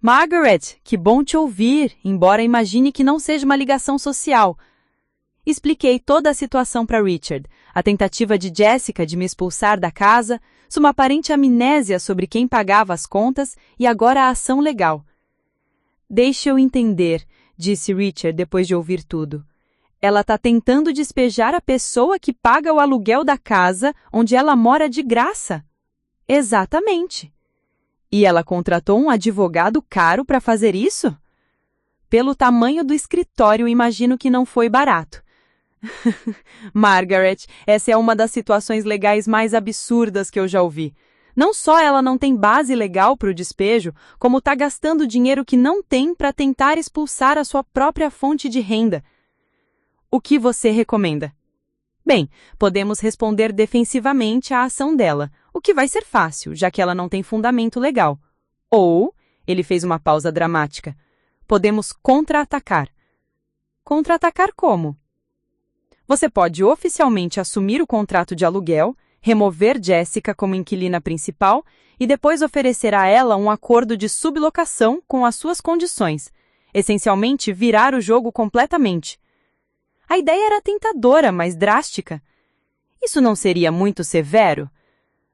Margaret, que bom te ouvir, embora imagine que não seja uma ligação social. Expliquei toda a situação para Richard, a tentativa de Jessica de me expulsar da casa, sua aparente amnésia sobre quem pagava as contas e agora a ação legal. Deixe eu entender, disse Richard depois de ouvir tudo. Ela está tentando despejar a pessoa que paga o aluguel da casa onde ela mora de graça. Exatamente. E ela contratou um advogado caro para fazer isso? Pelo tamanho do escritório, imagino que não foi barato. Margaret, essa é uma das situações legais mais absurdas que eu já ouvi. Não só ela não tem base legal para o despejo, como está gastando dinheiro que não tem para tentar expulsar a sua própria fonte de renda. O que você recomenda? Bem, podemos responder defensivamente à ação dela, o que vai ser fácil, já que ela não tem fundamento legal. Ou, ele fez uma pausa dramática, podemos contra-atacar. Contra-atacar como? Você pode oficialmente assumir o contrato de aluguel, remover Jessica como inquilina principal e depois oferecer a ela um acordo de sublocação com as suas condições, essencialmente virar o jogo completamente. A ideia era tentadora, mas drástica. Isso não seria muito severo?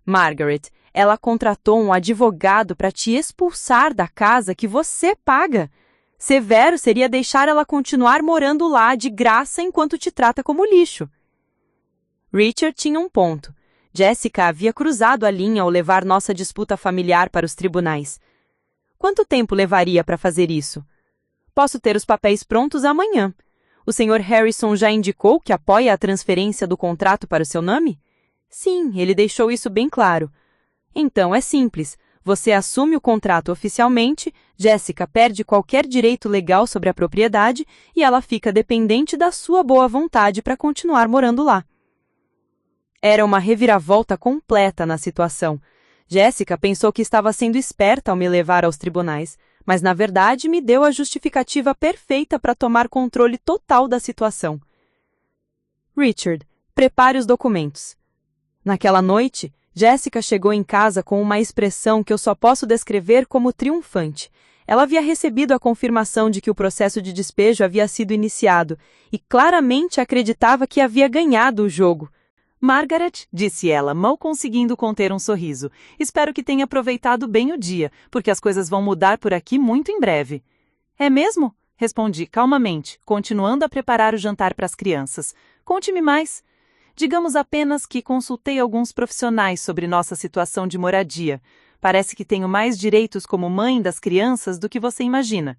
Margaret, ela contratou um advogado para te expulsar da casa que você paga. Severo seria deixar ela continuar morando lá de graça enquanto te trata como lixo. Richard tinha um ponto. Jessica havia cruzado a linha ao levar nossa disputa familiar para os tribunais. Quanto tempo levaria para fazer isso? Posso ter os papéis prontos amanhã. O Sr. Harrison já indicou que apoia a transferência do contrato para o seu nome? Sim, ele deixou isso bem claro. Então é simples. Você assume o contrato oficialmente, Jessica perde qualquer direito legal sobre a propriedade e ela fica dependente da sua boa vontade para continuar morando lá. Era uma reviravolta completa na situação. Jessica pensou que estava sendo esperta ao me levar aos tribunais, mas na verdade me deu a justificativa perfeita para tomar controle total da situação. Richard, prepare os documentos. Naquela noite, Jessica chegou em casa com uma expressão que eu só posso descrever como triunfante. Ela havia recebido a confirmação de que o processo de despejo havia sido iniciado e claramente acreditava que havia ganhado o jogo. Margaret, disse ela, mal conseguindo conter um sorriso, espero que tenha aproveitado bem o dia, porque as coisas vão mudar por aqui muito em breve. É mesmo? Respondi calmamente, continuando a preparar o jantar para as crianças. Conte-me mais. Digamos apenas que consultei alguns profissionais sobre nossa situação de moradia. Parece que tenho mais direitos como mãe das crianças do que você imagina.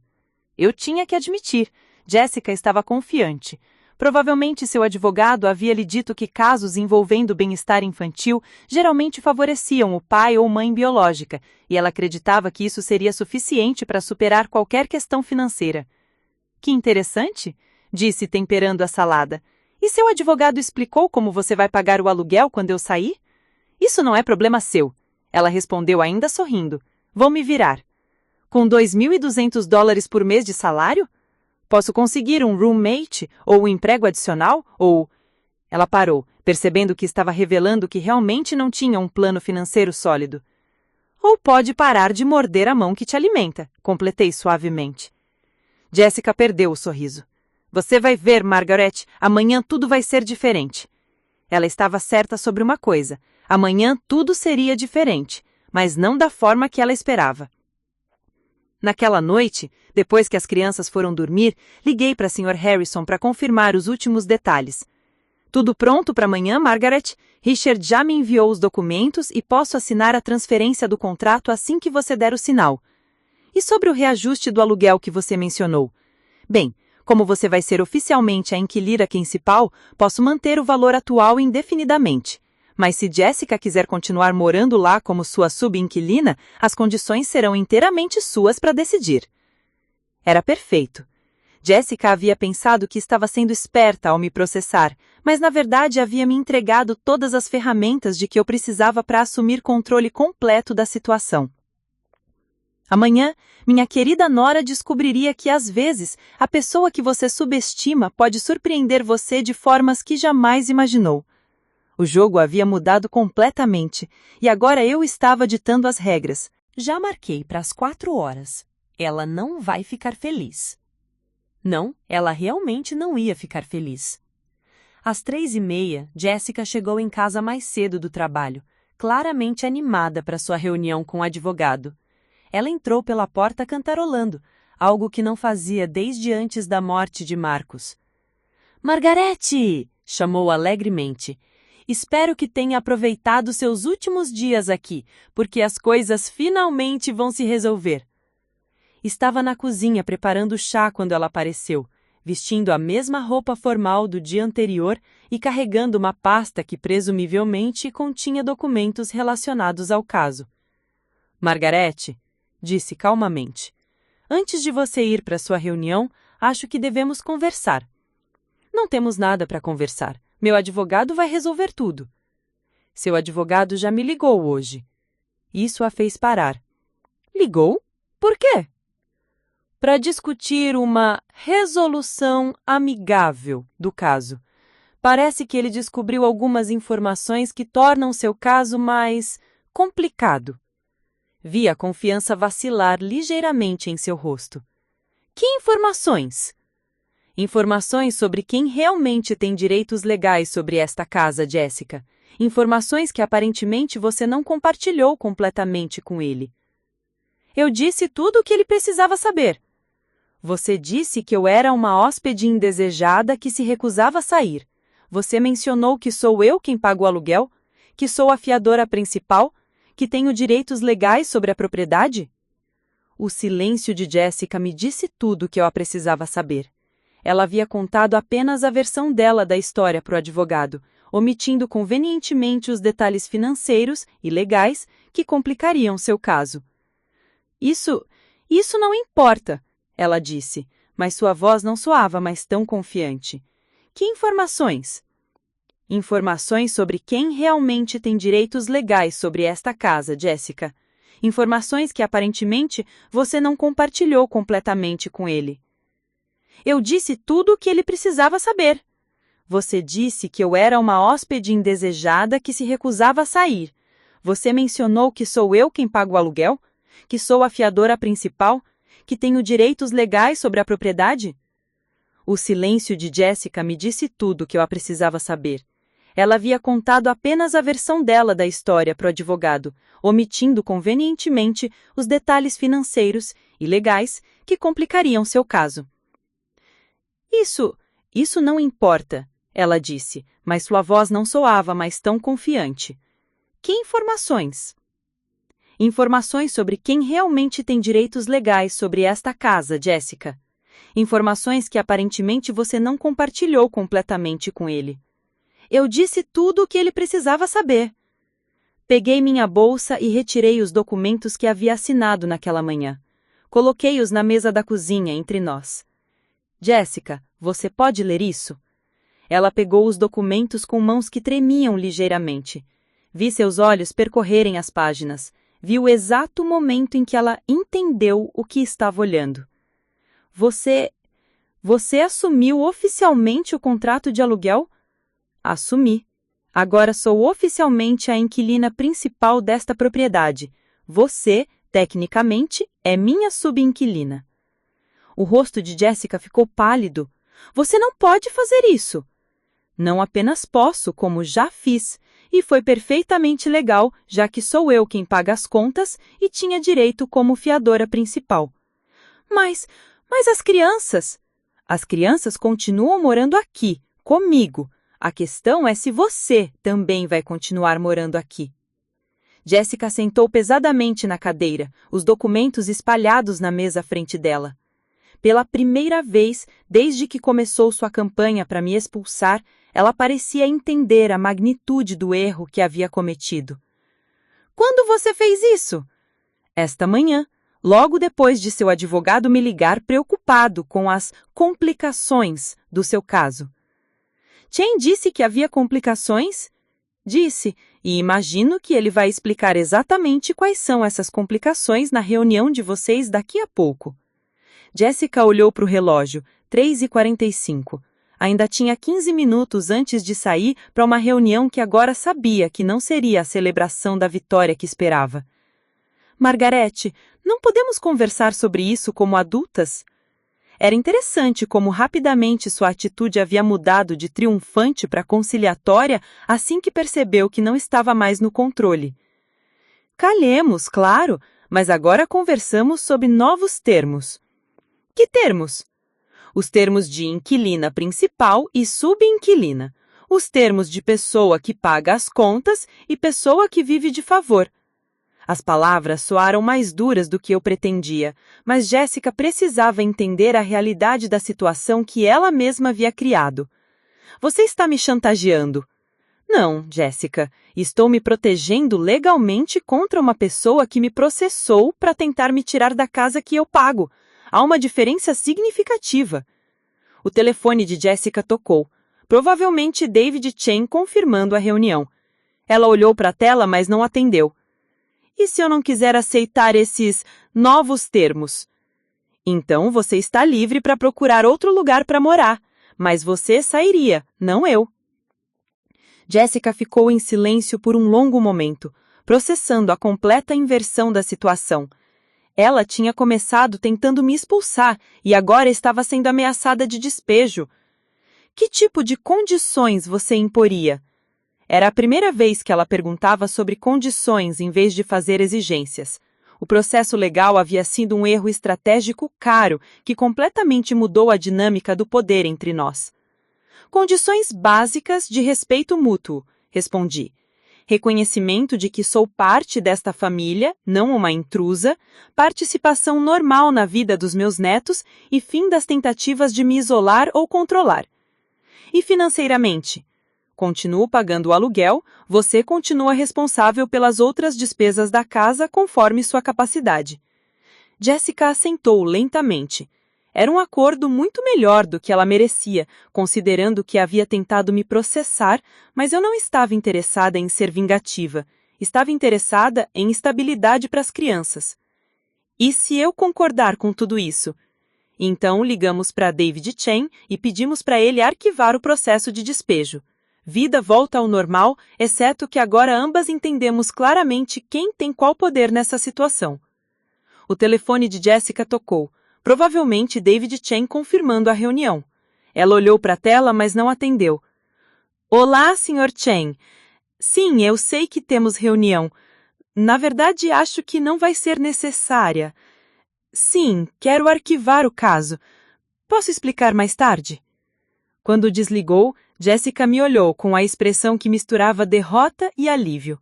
Eu tinha que admitir, Jessica estava confiante. Provavelmente seu advogado havia lhe dito que casos envolvendo bem-estar infantil geralmente favoreciam o pai ou mãe biológica, e ela acreditava que isso seria suficiente para superar qualquer questão financeira. Que interessante, disse temperando a salada. E seu advogado explicou como você vai pagar o aluguel quando eu sair? Isso não é problema seu, ela respondeu ainda sorrindo. Vou me virar. Com $2.200 por mês de salário? Posso conseguir um roommate ou um emprego adicional? Ou... Ela parou, percebendo que estava revelando que realmente não tinha um plano financeiro sólido. Ou pode parar de morder a mão que te alimenta, completei suavemente. Jessica perdeu o sorriso. Você vai ver, Margaret, amanhã tudo vai ser diferente. Ela estava certa sobre uma coisa. Amanhã tudo seria diferente, mas não da forma que ela esperava. Naquela noite, depois que as crianças foram dormir, liguei para Sr. Harrison para confirmar os últimos detalhes. Tudo pronto para amanhã, Margaret? Richard já me enviou os documentos e posso assinar a transferência do contrato assim que você der o sinal. E sobre o reajuste do aluguel que você mencionou? Bem, como você vai ser oficialmente a inquilina principal, posso manter o valor atual indefinidamente. Mas se Jessica quiser continuar morando lá como sua subinquilina, as condições serão inteiramente suas para decidir. Era perfeito. Jessica havia pensado que estava sendo esperta ao me processar, mas na verdade havia me entregado todas as ferramentas de que eu precisava para assumir controle completo da situação. Amanhã, minha querida nora descobriria que, às vezes, a pessoa que você subestima pode surpreender você de formas que jamais imaginou. O jogo havia mudado completamente, e agora eu estava ditando as regras. Já marquei para as 4 horas. Ela não vai ficar feliz. Não, ela realmente não ia ficar feliz. Às 3h30, Jessica chegou em casa mais cedo do trabalho, claramente animada para sua reunião com o advogado. Ela entrou pela porta cantarolando, algo que não fazia desde antes da morte de Marcos. «Margarete!» chamou alegremente. «Espero que tenha aproveitado seus últimos dias aqui, porque as coisas finalmente vão se resolver.» Estava na cozinha preparando chá quando ela apareceu, vestindo a mesma roupa formal do dia anterior e carregando uma pasta que presumivelmente continha documentos relacionados ao caso. «Margarete», disse calmamente, «antes de você ir para sua reunião, acho que devemos conversar.» «Não temos nada para conversar. Meu advogado vai resolver tudo.» «Seu advogado já me ligou hoje.» Isso a fez parar. «Ligou? Por quê?» «Para discutir uma resolução amigável do caso. Parece que ele descobriu algumas informações que tornam seu caso mais complicado. Vi a confiança vacilar ligeiramente em seu rosto. Que informações? Informações sobre quem realmente tem direitos legais sobre esta casa, Jessica. Informações que aparentemente você não compartilhou completamente com ele. Eu disse tudo o que ele precisava saber. Você disse que eu era uma hóspede indesejada que se recusava a sair. Você mencionou que sou eu quem pago o aluguel, que sou a fiadora principal, que tenho direitos legais sobre a propriedade? O silêncio de Jessica me disse tudo o que eu precisava saber. Ela havia contado apenas a versão dela da história para o advogado, omitindo convenientemente os detalhes financeiros e legais que complicariam seu caso. Isso não importa, ela disse, mas sua voz não soava mais tão confiante. Que informações? Informações sobre quem realmente tem direitos legais sobre esta casa, Jessica. Informações que aparentemente você não compartilhou completamente com ele. Eu disse tudo o que ele precisava saber. Você disse que eu era uma hóspede indesejada que se recusava a sair. Você mencionou que sou eu quem pago o aluguel, que sou a fiadora principal, que tenho direitos legais sobre a propriedade? O silêncio de Jessica me disse tudo o que eu precisava saber. Ela havia contado apenas a versão dela da história para o advogado, omitindo convenientemente os detalhes financeiros e legais que complicariam seu caso. Isso não importa, ela disse, mas sua voz não soava mais tão confiante. Que informações? Informações sobre quem realmente tem direitos legais sobre esta casa, Jessica. Informações que aparentemente você não compartilhou completamente com ele. Eu disse tudo o que ele precisava saber. Peguei minha bolsa e retirei os documentos que havia assinado naquela manhã. Coloquei-os na mesa da cozinha entre nós. Jessica, você pode ler isso? Ela pegou os documentos com mãos que tremiam ligeiramente. Vi seus olhos percorrerem as páginas. Vi o exato momento em que ela entendeu o que estava olhando. Você assumiu oficialmente o contrato de aluguel? Assumi. Agora sou oficialmente a inquilina principal desta propriedade. Você, tecnicamente, é minha subinquilina. O rosto de Jessica ficou pálido. Você não pode fazer isso. Não apenas posso, como já fiz, e foi perfeitamente legal, já que sou eu quem paga as contas e tinha direito como fiadora principal. Mas as crianças? As crianças continuam morando aqui, comigo. A questão é se você também vai continuar morando aqui. Jessica sentou pesadamente na cadeira, os documentos espalhados na mesa à frente dela. Pela primeira vez, desde que começou sua campanha para me expulsar, ela parecia entender a magnitude do erro que havia cometido. Quando você fez isso? Esta manhã, logo depois de seu advogado me ligar preocupado com as complicações do seu caso. Chen disse que havia complicações? Disse, e imagino que ele vai explicar exatamente quais são essas complicações na reunião de vocês daqui a pouco. Jessica olhou para o relógio, 3h45. Ainda tinha 15 minutos antes de sair para uma reunião que agora sabia que não seria a celebração da vitória que esperava. Margarete, não podemos conversar sobre isso como adultas? Era interessante como rapidamente sua atitude havia mudado de triunfante para conciliatória assim que percebeu que não estava mais no controle. Calhemos, claro, mas agora conversamos sobre novos termos. Que termos? Os termos de inquilina principal e subinquilina. Os termos de pessoa que paga as contas e pessoa que vive de favor. As palavras soaram mais duras do que eu pretendia, mas Jessica precisava entender a realidade da situação que ela mesma havia criado. Você está me chantageando? Não, Jessica. Estou me protegendo legalmente contra uma pessoa que me processou para tentar me tirar da casa que eu pago. Há uma diferença significativa. O telefone de Jessica tocou. Provavelmente David Chen confirmando a reunião. Ela olhou para a tela, mas não atendeu. E se eu não quiser aceitar esses novos termos? Então você está livre para procurar outro lugar para morar, mas você sairia, não eu. Jessica ficou em silêncio por um longo momento, processando a completa inversão da situação. Ela tinha começado tentando me expulsar e agora estava sendo ameaçada de despejo. Que tipo de condições você imporia? Era a primeira vez que ela perguntava sobre condições em vez de fazer exigências. O processo legal havia sido um erro estratégico caro que completamente mudou a dinâmica do poder entre nós. Condições básicas de respeito mútuo, respondi. Reconhecimento de que sou parte desta família, não uma intrusa, participação normal na vida dos meus netos e fim das tentativas de me isolar ou controlar. E financeiramente? Continuo pagando o aluguel, você continua responsável pelas outras despesas da casa conforme sua capacidade. Jessica assentou lentamente. Era um acordo muito melhor do que ela merecia, considerando que havia tentado me processar, mas eu não estava interessada em ser vingativa. Estava interessada em estabilidade para as crianças. E se eu concordar com tudo isso? Então ligamos para David Chen e pedimos para ele arquivar o processo de despejo. Vida volta ao normal, exceto que agora ambas entendemos claramente quem tem qual poder nessa situação. O telefone de Jessica tocou. Provavelmente David Chen confirmando a reunião. Ela olhou para a tela, mas não atendeu. Olá, Sr. Chen. Sim, eu sei que temos reunião. Na verdade, acho que não vai ser necessária. Sim, quero arquivar o caso. Posso explicar mais tarde? Quando desligou, Jessica me olhou com a expressão que misturava derrota e alívio.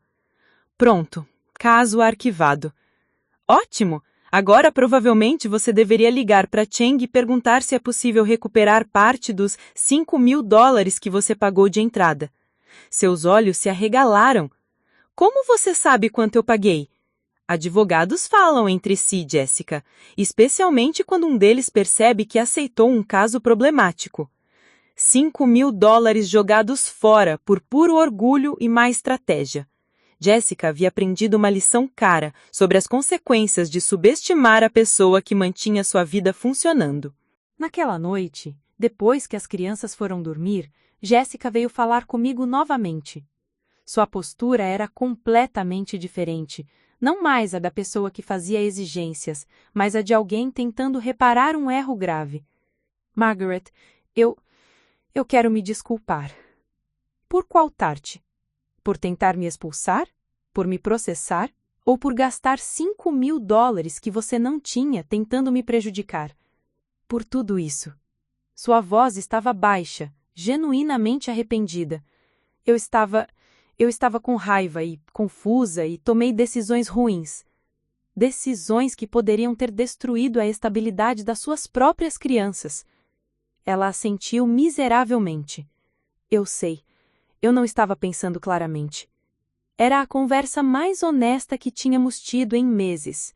Pronto, caso arquivado. Ótimo! Agora provavelmente você deveria ligar para Cheng e perguntar se é possível recuperar parte dos $5.000 que você pagou de entrada. Seus olhos se arregalaram. Como você sabe quanto eu paguei? Advogados falam entre si, Jessica, especialmente quando um deles percebe que aceitou um caso problemático. $5.000 jogados fora por puro orgulho e má estratégia. Jessica havia aprendido uma lição cara sobre as consequências de subestimar a pessoa que mantinha sua vida funcionando. Naquela noite, depois que as crianças foram dormir, Jessica veio falar comigo novamente. Sua postura era completamente diferente, não mais a da pessoa que fazia exigências, mas a de alguém tentando reparar um erro grave. Margaret, eu quero me desculpar. Por qual parte? Por tentar me expulsar? Por me processar? Ou por gastar $5.000 que você não tinha tentando me prejudicar? Por tudo isso. Sua voz estava baixa, genuinamente arrependida. Eu estava com raiva e confusa e tomei decisões ruins. Decisões que poderiam ter destruído a estabilidade das suas próprias crianças. Ela assentiu miseravelmente. Eu sei. Eu não estava pensando claramente. Era a conversa mais honesta que tínhamos tido em meses.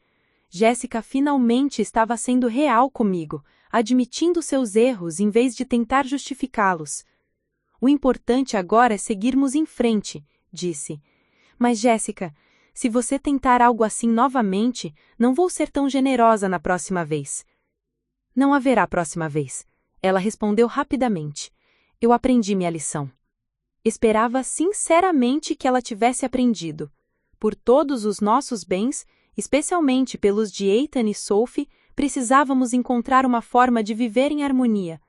Jessica finalmente estava sendo real comigo, admitindo seus erros em vez de tentar justificá-los. O importante agora é seguirmos em frente, disse. Mas, Jessica, se você tentar algo assim novamente, não vou ser tão generosa na próxima vez. Não haverá próxima vez, ela respondeu rapidamente. Eu aprendi minha lição. Esperava sinceramente que ela tivesse aprendido. Por todos os nossos bens, especialmente pelos de Ethan e Sophie, precisávamos encontrar uma forma de viver em harmonia.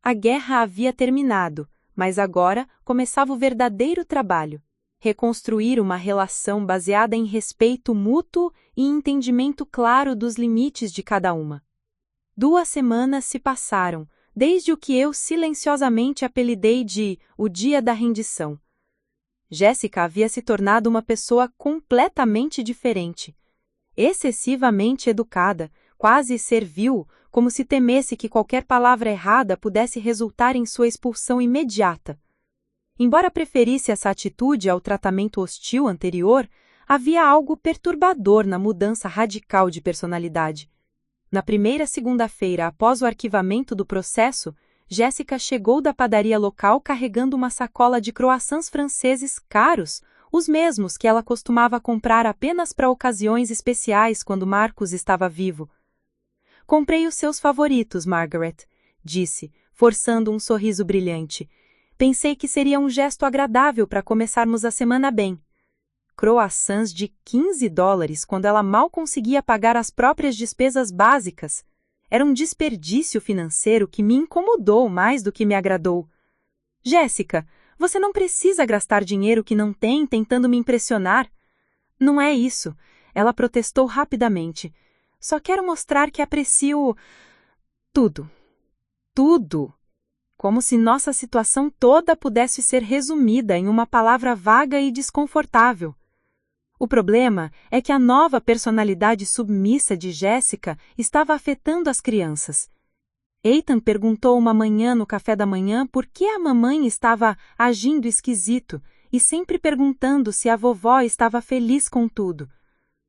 A guerra havia terminado, mas agora começava o verdadeiro trabalho. Reconstruir uma relação baseada em respeito mútuo e entendimento claro dos limites de cada uma. 2 semanas se passaram, desde o que eu silenciosamente apelidei de o dia da rendição. Jessica havia se tornado uma pessoa completamente diferente. Excessivamente educada, quase servil, como se temesse que qualquer palavra errada pudesse resultar em sua expulsão imediata. Embora preferisse essa atitude ao tratamento hostil anterior, havia algo perturbador na mudança radical de personalidade. Na primeira segunda-feira após o arquivamento do processo, Jessica chegou da padaria local carregando uma sacola de croissants franceses caros, os mesmos que ela costumava comprar apenas para ocasiões especiais quando Marcus estava vivo. Comprei os seus favoritos, Margaret, disse, forçando um sorriso brilhante. Pensei que seria um gesto agradável para começarmos a semana bem. Croissants de $15 quando ela mal conseguia pagar as próprias despesas básicas. Era um desperdício financeiro que me incomodou mais do que me agradou. Jéssica, você não precisa gastar dinheiro que não tem tentando me impressionar. Não é isso, ela protestou rapidamente. Só quero mostrar que aprecio tudo. Tudo. Como se nossa situação toda pudesse ser resumida em uma palavra vaga e desconfortável. O problema é que a nova personalidade submissa de Jéssica estava afetando as crianças. Ethan perguntou uma manhã no café da manhã por que a mamãe estava agindo esquisito e sempre perguntando se a vovó estava feliz com tudo.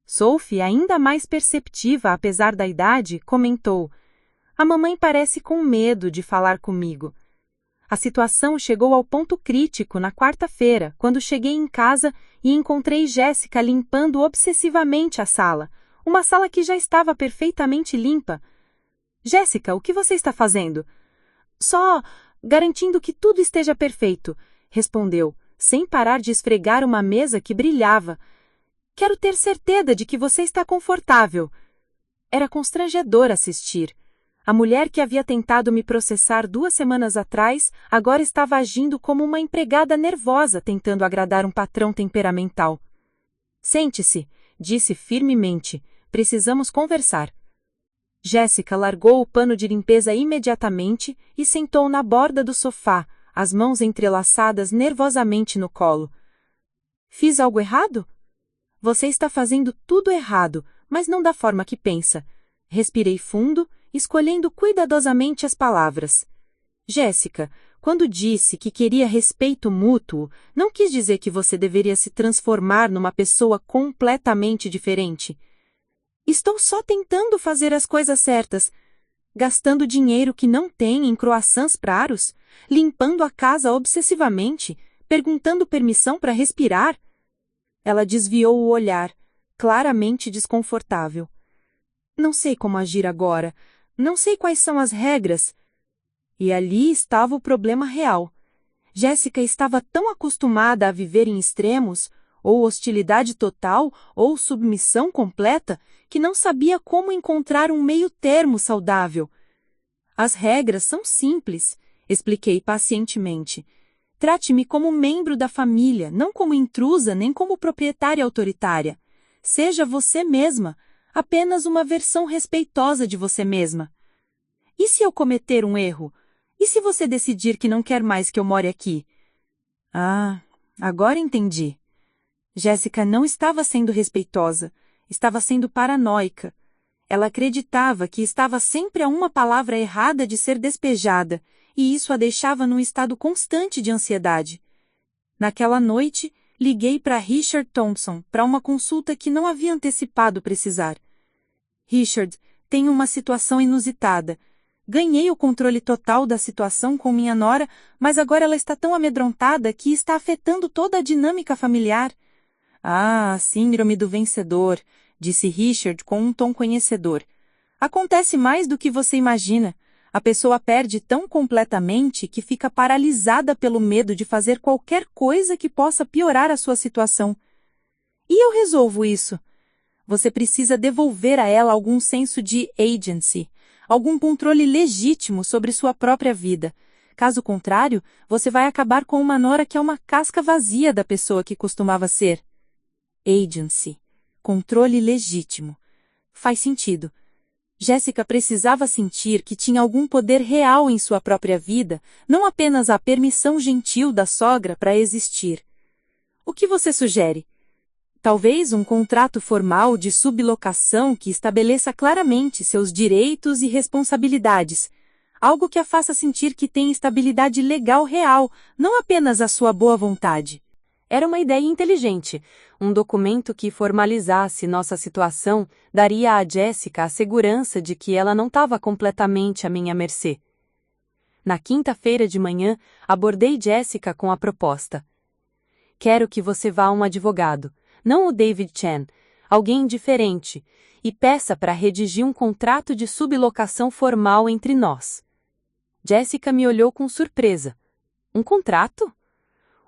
Sophie, ainda mais perceptiva apesar da idade, comentou: "A mamãe parece com medo de falar comigo." A situação chegou ao ponto crítico na quarta-feira, quando cheguei em casa e encontrei Jéssica limpando obsessivamente a sala, uma sala que já estava perfeitamente limpa. "Jéssica, o que você está fazendo?" "Só garantindo que tudo esteja perfeito", respondeu, sem parar de esfregar uma mesa que brilhava. "Quero ter certeza de que você está confortável." Era constrangedor assistir. A mulher que havia tentado me processar 2 semanas atrás agora estava agindo como uma empregada nervosa tentando agradar um patrão temperamental. "Sente-se", disse firmemente. "Precisamos conversar." Jéssica largou o pano de limpeza imediatamente e sentou na borda do sofá, as mãos entrelaçadas nervosamente no colo. "Fiz algo errado?" "Você está fazendo tudo errado, mas não da forma que pensa." Respirei fundo, escolhendo cuidadosamente as palavras. "Jéssica, quando disse que queria respeito mútuo, não quis dizer que você deveria se transformar numa pessoa completamente diferente. Estou só tentando fazer as coisas certas, gastando dinheiro que não tem em croissants raros, limpando a casa obsessivamente, perguntando permissão para respirar." Ela desviou o olhar, claramente desconfortável. "Não sei como agir agora. Não sei quais são as regras." E ali estava o problema real. Jéssica estava tão acostumada a viver em extremos, ou hostilidade total, ou submissão completa, que não sabia como encontrar um meio-termo saudável. "As regras são simples", expliquei pacientemente. "Trate-me como membro da família, não como intrusa nem como proprietária autoritária. Seja você mesma, apenas uma versão respeitosa de você mesma. E se eu cometer um erro? E se você decidir que não quer mais que eu more aqui?" "Ah, agora entendi." Jéssica não estava sendo respeitosa, estava sendo paranoica. Ela acreditava que estava sempre a uma palavra errada de ser despejada, e isso a deixava num estado constante de ansiedade. Naquela noite, liguei para Richard Thompson para uma consulta que não havia antecipado precisar. "Richard, tenho uma situação inusitada. Ganhei o controle total da situação com minha nora, mas agora ela está tão amedrontada que está afetando toda a dinâmica familiar." "Ah, síndrome do vencedor", disse Richard com um tom conhecedor. "Acontece mais do que você imagina. A pessoa perde tão completamente que fica paralisada pelo medo de fazer qualquer coisa que possa piorar a sua situação. E eu resolvo isso. Você precisa devolver a ela algum senso de agency, algum controle legítimo sobre sua própria vida. Caso contrário, você vai acabar com uma nora que é uma casca vazia da pessoa que costumava ser." Agency. Controle legítimo. Faz sentido. Jéssica precisava sentir que tinha algum poder real em sua própria vida, não apenas a permissão gentil da sogra para existir. "O que você sugere?" "Talvez um contrato formal de sublocação que estabeleça claramente seus direitos e responsabilidades. Algo que a faça sentir que tem estabilidade legal real, não apenas a sua boa vontade." Era uma ideia inteligente. Um documento que formalizasse nossa situação daria a Jéssica a segurança de que ela não estava completamente à minha mercê. Na quinta-feira de manhã, abordei Jéssica com a proposta. "Quero que você vá a um advogado, não o David Chen, alguém diferente, e peça para redigir um contrato de sublocação formal entre nós." Jéssica me olhou com surpresa. Um contrato?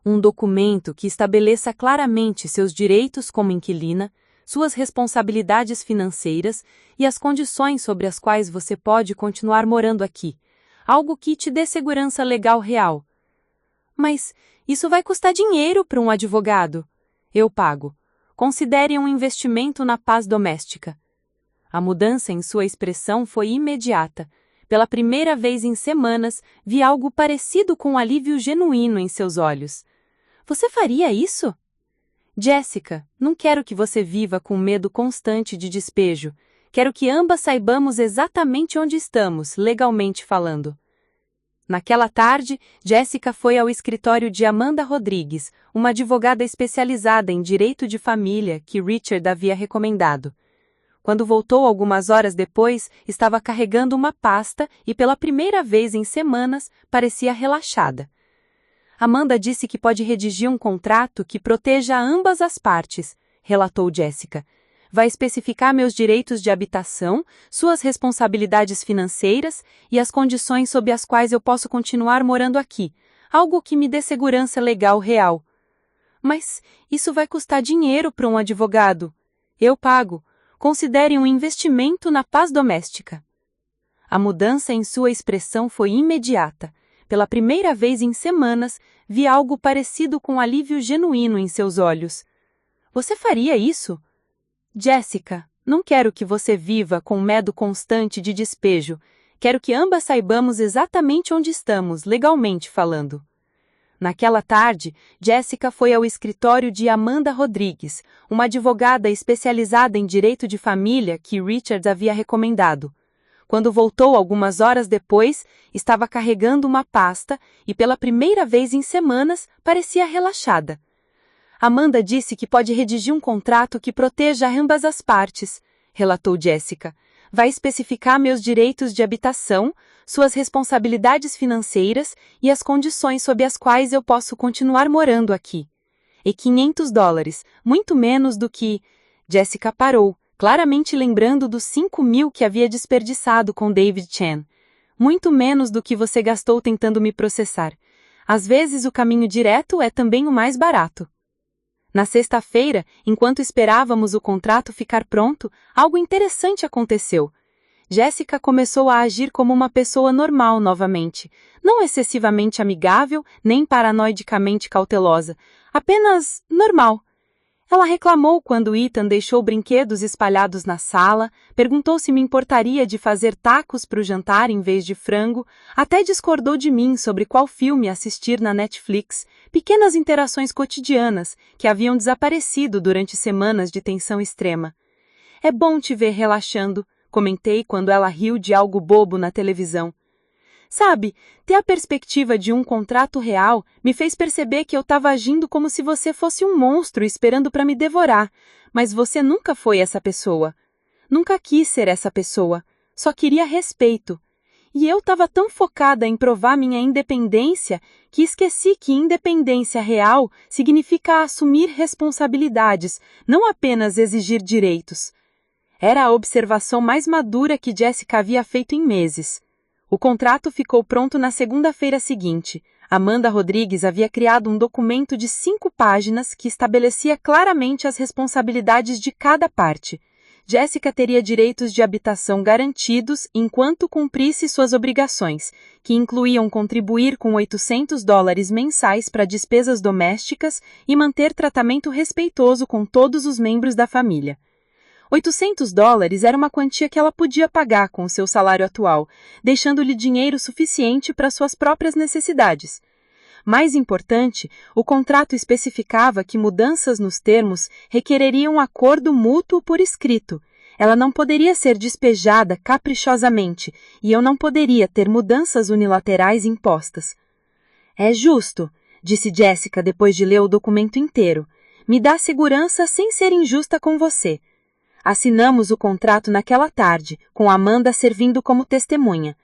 Um documento que estabeleça claramente seus direitos como inquilina, suas responsabilidades financeiras e as condições sobre as quais você pode continuar morando aqui. Algo que te dê segurança legal real. Mas isso vai custar dinheiro para um advogado. Eu pago. Considere um investimento na paz doméstica. A mudança em sua expressão foi imediata. Pela primeira vez em semanas, vi algo parecido com um alívio genuíno em seus olhos. Você faria isso? Jessica, não quero que você viva com medo constante de despejo. Quero que ambas saibamos exatamente onde estamos, legalmente falando. Naquela tarde, Jessica foi ao escritório de Amanda Rodrigues, uma advogada especializada em direito de família que Richard havia recomendado. Quando voltou algumas horas depois, estava carregando uma pasta e pela primeira vez em semanas parecia relaxada. Amanda disse que pode redigir um contrato que proteja ambas as partes, relatou Jessica. Vai especificar meus direitos de habitação, suas responsabilidades financeiras e as condições sob as quais eu posso continuar morando aqui, algo que me dê segurança legal real. Mas isso vai custar dinheiro para um advogado. Eu pago. Considere um investimento na paz doméstica. A mudança em sua expressão foi imediata. Pela primeira vez em semanas, vi algo parecido com um alívio genuíno em seus olhos. Você faria isso? Jessica, não quero que você viva com medo constante de despejo. Quero que ambas saibamos exatamente onde estamos, legalmente falando. Naquela tarde, Jessica foi ao escritório de Amanda Rodrigues, uma advogada especializada em direito de família que Richard havia recomendado. Quando voltou algumas horas depois, estava carregando uma pasta e pela primeira vez em semanas parecia relaxada. Amanda disse que pode redigir um contrato que proteja ambas as partes, relatou Jessica. Vai especificar meus direitos de habitação, suas responsabilidades financeiras e as condições sob as quais eu posso continuar morando aqui. E $500, muito menos do que... Jessica parou, claramente lembrando dos 5.000 que havia desperdiçado com David Chen. Muito menos do que você gastou tentando me processar. Às vezes o caminho direto é também o mais barato. Na sexta-feira, enquanto esperávamos o contrato ficar pronto, algo interessante aconteceu. Jessica começou a agir como uma pessoa normal novamente, não excessivamente amigável, nem paranoidicamente cautelosa, apenas normal. Ela reclamou quando Ethan deixou brinquedos espalhados na sala, perguntou se me importaria de fazer tacos para o jantar em vez de frango, até discordou de mim sobre qual filme assistir na Netflix, pequenas interações cotidianas que haviam desaparecido durante semanas de tensão extrema. É bom te ver relaxando, comentei quando ela riu de algo bobo na televisão. Sabe, ter a perspectiva de um contrato real me fez perceber que eu estava agindo como se você fosse um monstro esperando para me devorar, mas você nunca foi essa pessoa. Nunca quis ser essa pessoa, só queria respeito. E eu estava tão focada em provar minha independência que esqueci que independência real significa assumir responsabilidades, não apenas exigir direitos. Era a observação mais madura que Jessica havia feito em meses. O contrato ficou pronto na segunda-feira seguinte. Amanda Rodrigues havia criado um documento de 5 páginas que estabelecia claramente as responsabilidades de cada parte. Jessica teria direitos de habitação garantidos enquanto cumprisse suas obrigações, que incluíam contribuir com $800 mensais para despesas domésticas e manter tratamento respeitoso com todos os membros da família. $800 era uma quantia que ela podia pagar com o seu salário atual, deixando-lhe dinheiro suficiente para suas próprias necessidades. Mais importante, o contrato especificava que mudanças nos termos requereriam acordo mútuo por escrito. Ela não poderia ser despejada caprichosamente e eu não poderia ter mudanças unilaterais impostas. É justo, disse Jessica depois de ler o documento inteiro. Me dá segurança sem ser injusta com você. Assinamos o contrato naquela tarde, com Amanda servindo como testemunha.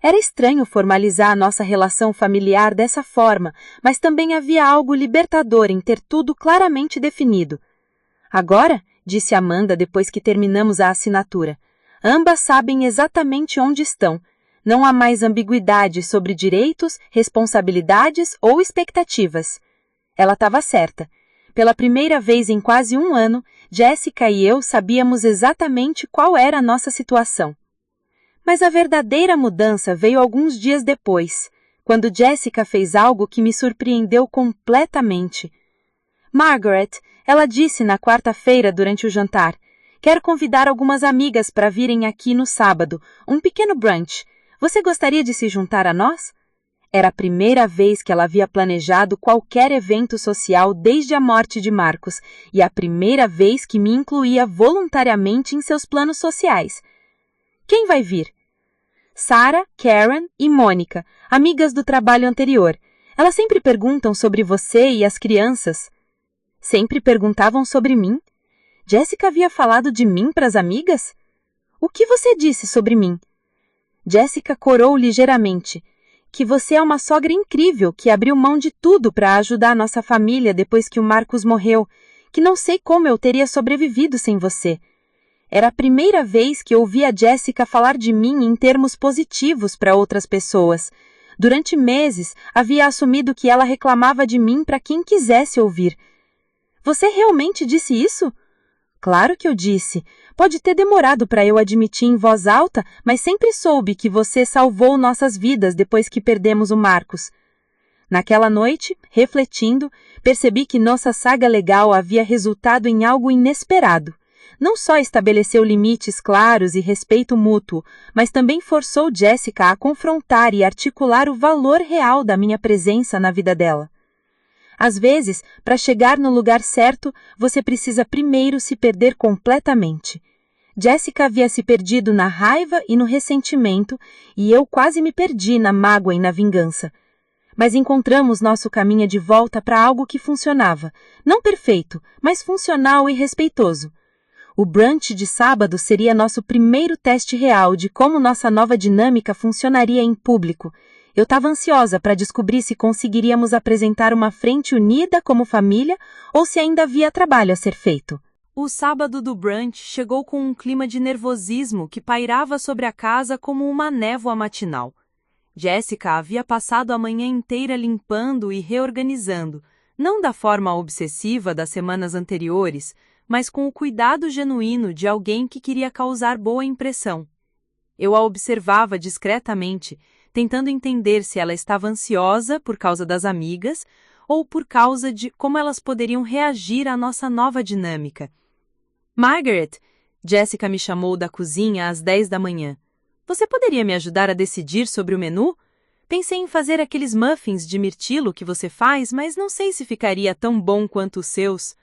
Era estranho formalizar a nossa relação familiar dessa forma, mas também havia algo libertador em ter tudo claramente definido. Agora, disse Amanda depois que terminamos a assinatura, ambas sabem exatamente onde estão. Não há mais ambiguidade sobre direitos, responsabilidades ou expectativas. Ela estava certa. Pela primeira vez em quase um ano, Jessica e eu sabíamos exatamente qual era a nossa situação. Mas a verdadeira mudança veio alguns dias depois, quando Jessica fez algo que me surpreendeu completamente. Margaret, ela disse na quarta-feira durante o jantar, quero convidar algumas amigas para virem aqui no sábado, um pequeno brunch. Você gostaria de se juntar a nós? Era a primeira vez que ela havia planejado qualquer evento social desde a morte de Marcos e a primeira vez que me incluía voluntariamente em seus planos sociais. Quem vai vir? Sarah, Karen e Mônica, amigas do trabalho anterior. Elas sempre perguntam sobre você e as crianças. Sempre perguntavam sobre mim? Jessica havia falado de mim para as amigas? O que você disse sobre mim? Jessica corou ligeiramente. Que você é uma sogra incrível que abriu mão de tudo para ajudar a nossa família depois que o Marcos morreu, que não sei como eu teria sobrevivido sem você. Era a primeira vez que ouvi a Jessica falar de mim em termos positivos para outras pessoas. Durante meses, havia assumido que ela reclamava de mim para quem quisesse ouvir. Você realmente disse isso? Claro que eu disse. Pode ter demorado para eu admitir em voz alta, mas sempre soube que você salvou nossas vidas depois que perdemos o Marcos. Naquela noite, refletindo, percebi que nossa saga legal havia resultado em algo inesperado. Não só estabeleceu limites claros e respeito mútuo, mas também forçou Jessica a confrontar e articular o valor real da minha presença na vida dela. Às vezes, para chegar no lugar certo, você precisa primeiro se perder completamente. Jessica havia se perdido na raiva e no ressentimento, e eu quase me perdi na mágoa e na vingança. Mas encontramos nosso caminho de volta para algo que funcionava, não perfeito, mas funcional e respeitoso. O brunch de sábado seria nosso primeiro teste real de como nossa nova dinâmica funcionaria em público. Eu estava ansiosa para descobrir se conseguiríamos apresentar uma frente unida como família ou se ainda havia trabalho a ser feito. O sábado do brunch chegou com um clima de nervosismo que pairava sobre a casa como uma névoa matinal. Jessica havia passado a manhã inteira limpando e reorganizando, não da forma obsessiva das semanas anteriores, mas com o cuidado genuíno de alguém que queria causar boa impressão. Eu a observava discretamente, tentando entender se ela estava ansiosa por causa das amigas ou por causa de como elas poderiam reagir à nossa nova dinâmica. Margaret, Jessica me chamou da cozinha às 10 da manhã. Você poderia me ajudar a decidir sobre o menu? Pensei em fazer aqueles muffins de mirtilo que você faz, mas não sei se ficaria tão bom quanto os seus.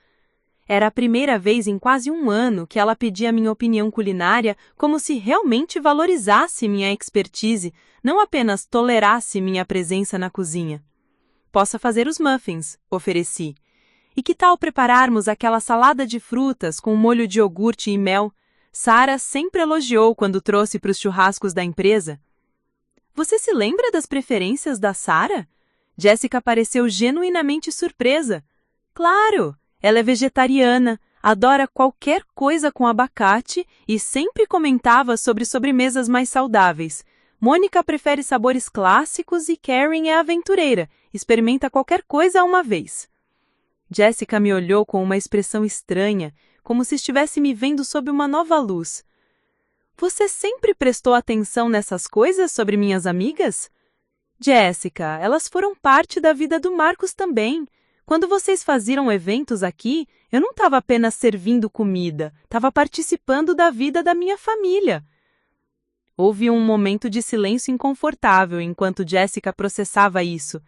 Era a primeira vez em quase um ano que ela pedia minha opinião culinária como se realmente valorizasse minha expertise, não apenas tolerasse minha presença na cozinha. Possa fazer os muffins, ofereci. E que tal prepararmos aquela salada de frutas com molho de iogurte e mel? Sarah sempre elogiou quando trouxe para os churrascos da empresa. Você se lembra das preferências da Sarah? Jessica pareceu genuinamente surpresa. Claro! Ela é vegetariana, adora qualquer coisa com abacate e sempre comentava sobre sobremesas mais saudáveis. Mônica prefere sabores clássicos e Karen é aventureira, experimenta qualquer coisa uma vez. Jessica me olhou com uma expressão estranha, como se estivesse me vendo sob uma nova luz. Você sempre prestou atenção nessas coisas sobre minhas amigas? Jessica, elas foram parte da vida do Marcos também. Quando vocês faziam eventos aqui, eu não estava apenas servindo comida, estava participando da vida da minha família. Houve um momento de silêncio inconfortável enquanto Jessica processava isso.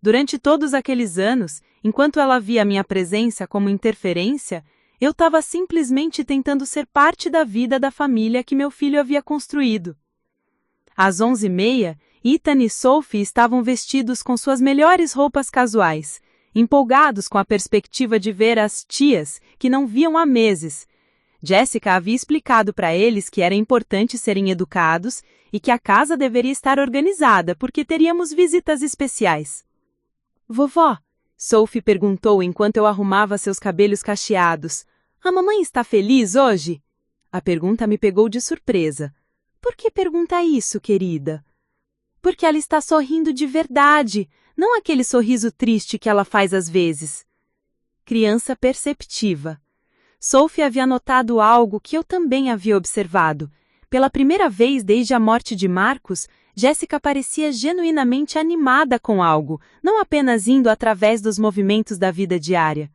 Durante todos aqueles anos, enquanto ela via minha presença como interferência, eu estava simplesmente tentando ser parte da vida da família que meu filho havia construído. Às 11h30, Ethan e Sophie estavam vestidos com suas melhores roupas casuais, empolgados com a perspectiva de ver as tias que não viam há meses. Jessica havia explicado para eles que era importante serem educados e que a casa deveria estar organizada porque teríamos visitas especiais. Vovó, Sophie perguntou enquanto eu arrumava seus cabelos cacheados, a mamãe está feliz hoje? A pergunta me pegou de surpresa. Por que pergunta isso, querida? porque ela está sorrindo de verdade, não aquele sorriso triste que ela faz às vezes. Criança perceptiva. Sophie havia notado algo que eu também havia observado. Pela primeira vez desde a morte de Marcus, Jessica parecia genuinamente animada com algo, não apenas indo através dos movimentos da vida diária.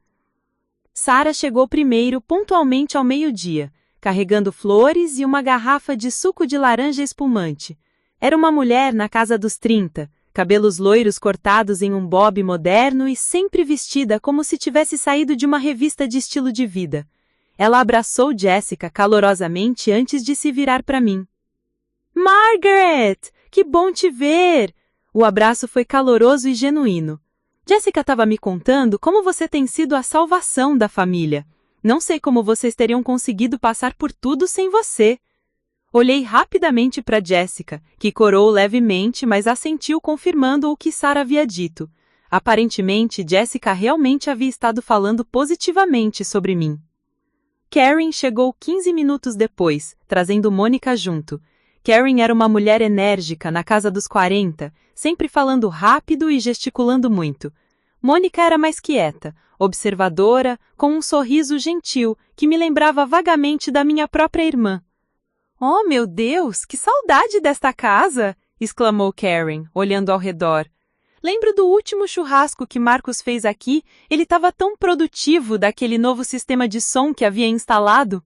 Sarah chegou primeiro, pontualmente ao meio-dia, carregando flores e uma garrafa de suco de laranja espumante. Era uma mulher na casa dos 30, cabelos loiros cortados em um bob moderno e sempre vestida como se tivesse saído de uma revista de estilo de vida. Ela abraçou Jessica calorosamente antes de se virar para mim. Margaret! Que bom te ver! O abraço foi caloroso e genuíno. Jessica estava me contando como você tem sido a salvação da família. Não sei como vocês teriam conseguido passar por tudo sem você. Olhei rapidamente para Jessica, que corou levemente, mas assentiu confirmando o que Sarah havia dito. Aparentemente, Jessica realmente havia estado falando positivamente sobre mim. Karen chegou 15 minutos depois, trazendo Mônica junto. Karen era uma mulher enérgica, na casa dos 40, sempre falando rápido e gesticulando muito. Mônica era mais quieta, observadora, com um sorriso gentil que me lembrava vagamente da minha própria irmã. "Oh, meu Deus, que saudade desta casa!" exclamou Karen, olhando ao redor. "Lembro do último churrasco que Marcus fez aqui, ele estava tão produtivo daquele novo sistema de som que havia instalado."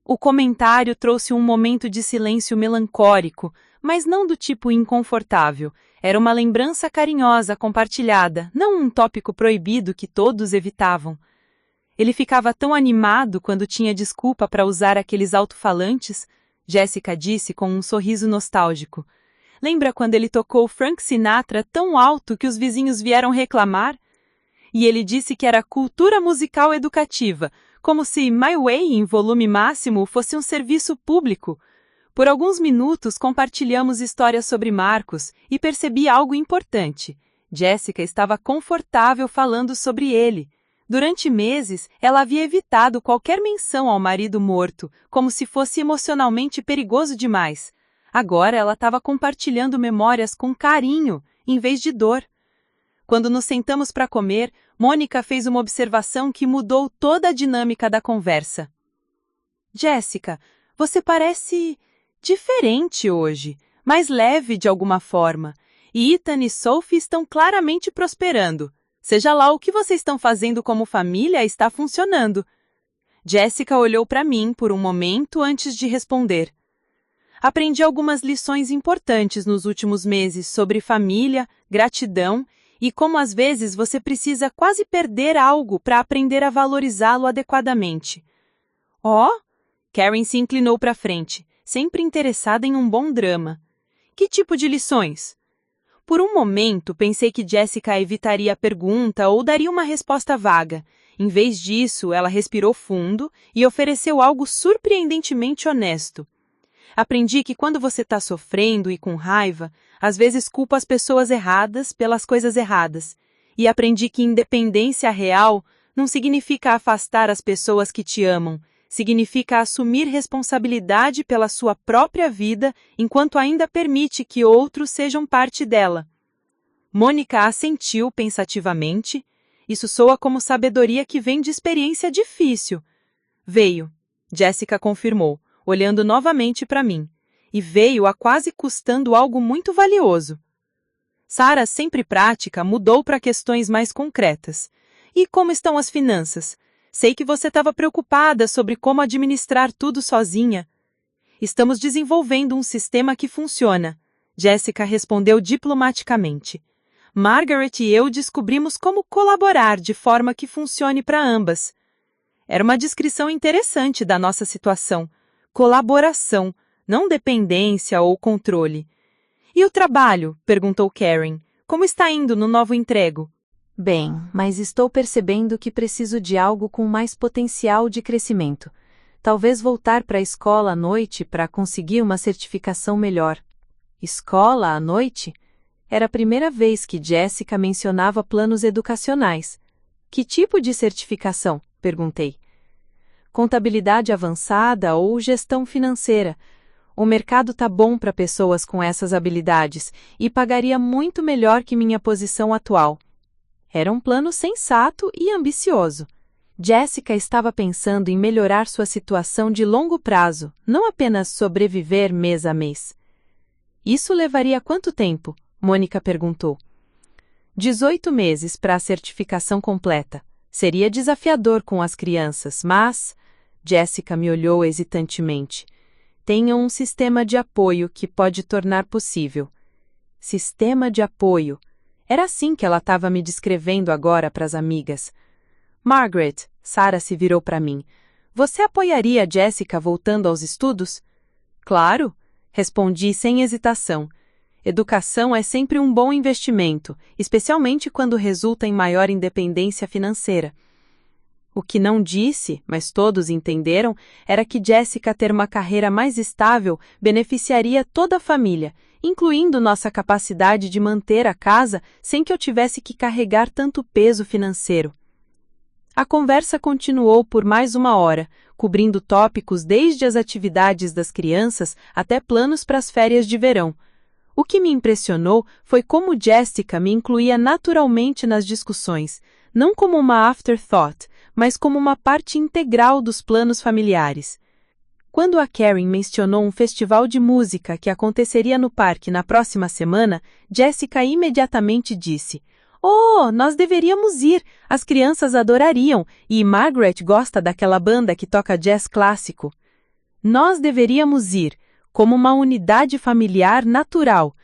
O comentário trouxe um momento de silêncio melancólico, mas não do tipo inconfortável. Era uma lembrança carinhosa compartilhada, não um tópico proibido que todos evitavam. Ele ficava tão animado quando tinha desculpa para usar aqueles alto-falantes, Jessica disse com um sorriso nostálgico. "Lembra quando ele tocou Frank Sinatra tão alto que os vizinhos vieram reclamar?" E ele disse que era cultura musical educativa, como se My Way em volume máximo fosse um serviço público. Por alguns minutos compartilhamos histórias sobre Marcus e percebi algo importante. Jessica estava confortável falando sobre ele. Durante meses, ela havia evitado qualquer menção ao marido morto, como se fosse emocionalmente perigoso demais. Agora ela estava compartilhando memórias com carinho, em vez de dor. Quando nos sentamos para comer, Mônica fez uma observação que mudou toda a dinâmica da conversa. "Jessica, você parece diferente hoje, mais leve de alguma forma. E Ethan e Sophie estão claramente prosperando. Seja lá o que vocês estão fazendo como família, está funcionando." Jessica olhou para mim por um momento antes de responder. "Aprendi algumas lições importantes nos últimos meses sobre família, gratidão e como às vezes você precisa quase perder algo para aprender a valorizá-lo adequadamente." "Oh?" Karen se inclinou para frente, sempre interessada em um bom drama. "Que tipo de lições?" Por um momento, pensei que Jessica evitaria a pergunta ou daria uma resposta vaga. Em vez disso, ela respirou fundo e ofereceu algo surpreendentemente honesto. "Aprendi que quando você está sofrendo e com raiva, às vezes culpa as pessoas erradas pelas coisas erradas. E aprendi que independência real não significa afastar as pessoas que te amam, significa assumir responsabilidade pela sua própria vida enquanto ainda permite que outros sejam parte dela." Mônica assentiu pensativamente. "Isso soa como sabedoria que vem de experiência difícil." "Veio", Jessica confirmou, olhando novamente para mim. "E veio a quase custando algo muito valioso." Sarah, sempre prática, mudou para questões mais concretas. "E como estão as finanças? Sei que você estava preocupada sobre como administrar tudo sozinha." "Estamos desenvolvendo um sistema que funciona", Jessica respondeu diplomaticamente. "Margaret e eu descobrimos como colaborar de forma que funcione para ambas." Era uma descrição interessante da nossa situação. Colaboração, não dependência ou controle. "E o trabalho?" perguntou Karen. "Como está indo no novo emprego?" Bem, mas estou percebendo que preciso de algo com mais potencial de crescimento. Talvez voltar para a escola à noite para conseguir uma certificação melhor. Escola à noite? Era a primeira vez que Jessica mencionava planos educacionais. "Que tipo de certificação?" perguntei. "Contabilidade avançada ou gestão financeira. O mercado tá bom para pessoas com essas habilidades e pagaria muito melhor que minha posição atual. Era um plano sensato e ambicioso. Jessica estava pensando em melhorar sua situação de longo prazo, não apenas sobreviver mês a mês. Isso levaria quanto tempo? Mônica perguntou. 18 meses para a certificação completa. Seria desafiador com as crianças, mas... Jessica me olhou hesitantemente. Tenho um sistema de apoio que pode tornar possível. Sistema de apoio. Era assim que ela estava me descrevendo agora para as amigas. Margaret, Sarah se virou para mim. Você apoiaria Jessica voltando aos estudos? Claro, respondi sem hesitação. Educação é sempre um bom investimento, especialmente quando resulta em maior independência financeira. O que não disse, mas todos entenderam, era que Jessica ter uma carreira mais estável beneficiaria toda a família, incluindo nossa capacidade de manter a casa sem que eu tivesse que carregar tanto peso financeiro. A conversa continuou por mais 1 hora, cobrindo tópicos desde as atividades das crianças até planos para as férias de verão. O que me impressionou foi como Jessica me incluía naturalmente nas discussões, não como uma afterthought, mas como uma parte integral dos planos familiares. Quando a Karen mencionou um festival de música que aconteceria no parque na próxima semana, Jessica imediatamente disse: "Oh, nós deveríamos ir! As crianças adorariam, e Margaret gosta daquela banda que toca jazz clássico." Nós deveríamos ir, como uma unidade familiar natural.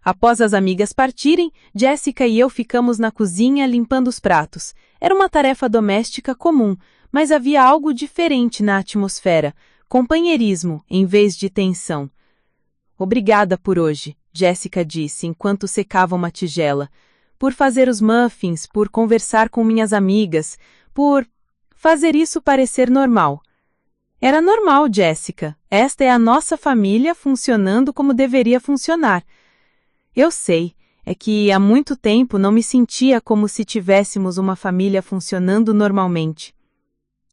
Após as amigas partirem, Jessica e eu ficamos na cozinha limpando os pratos. Era uma tarefa doméstica comum, mas havia algo diferente na atmosfera, companheirismo em vez de tensão. "Obrigada por hoje", Jessica disse enquanto secava uma tigela. "Por fazer os muffins, por conversar com minhas amigas, por fazer isso parecer normal." Era normal, Jessica. Esta é a nossa família funcionando como deveria funcionar. Eu sei, é que há muito tempo não me sentia como se tivéssemos uma família funcionando normalmente.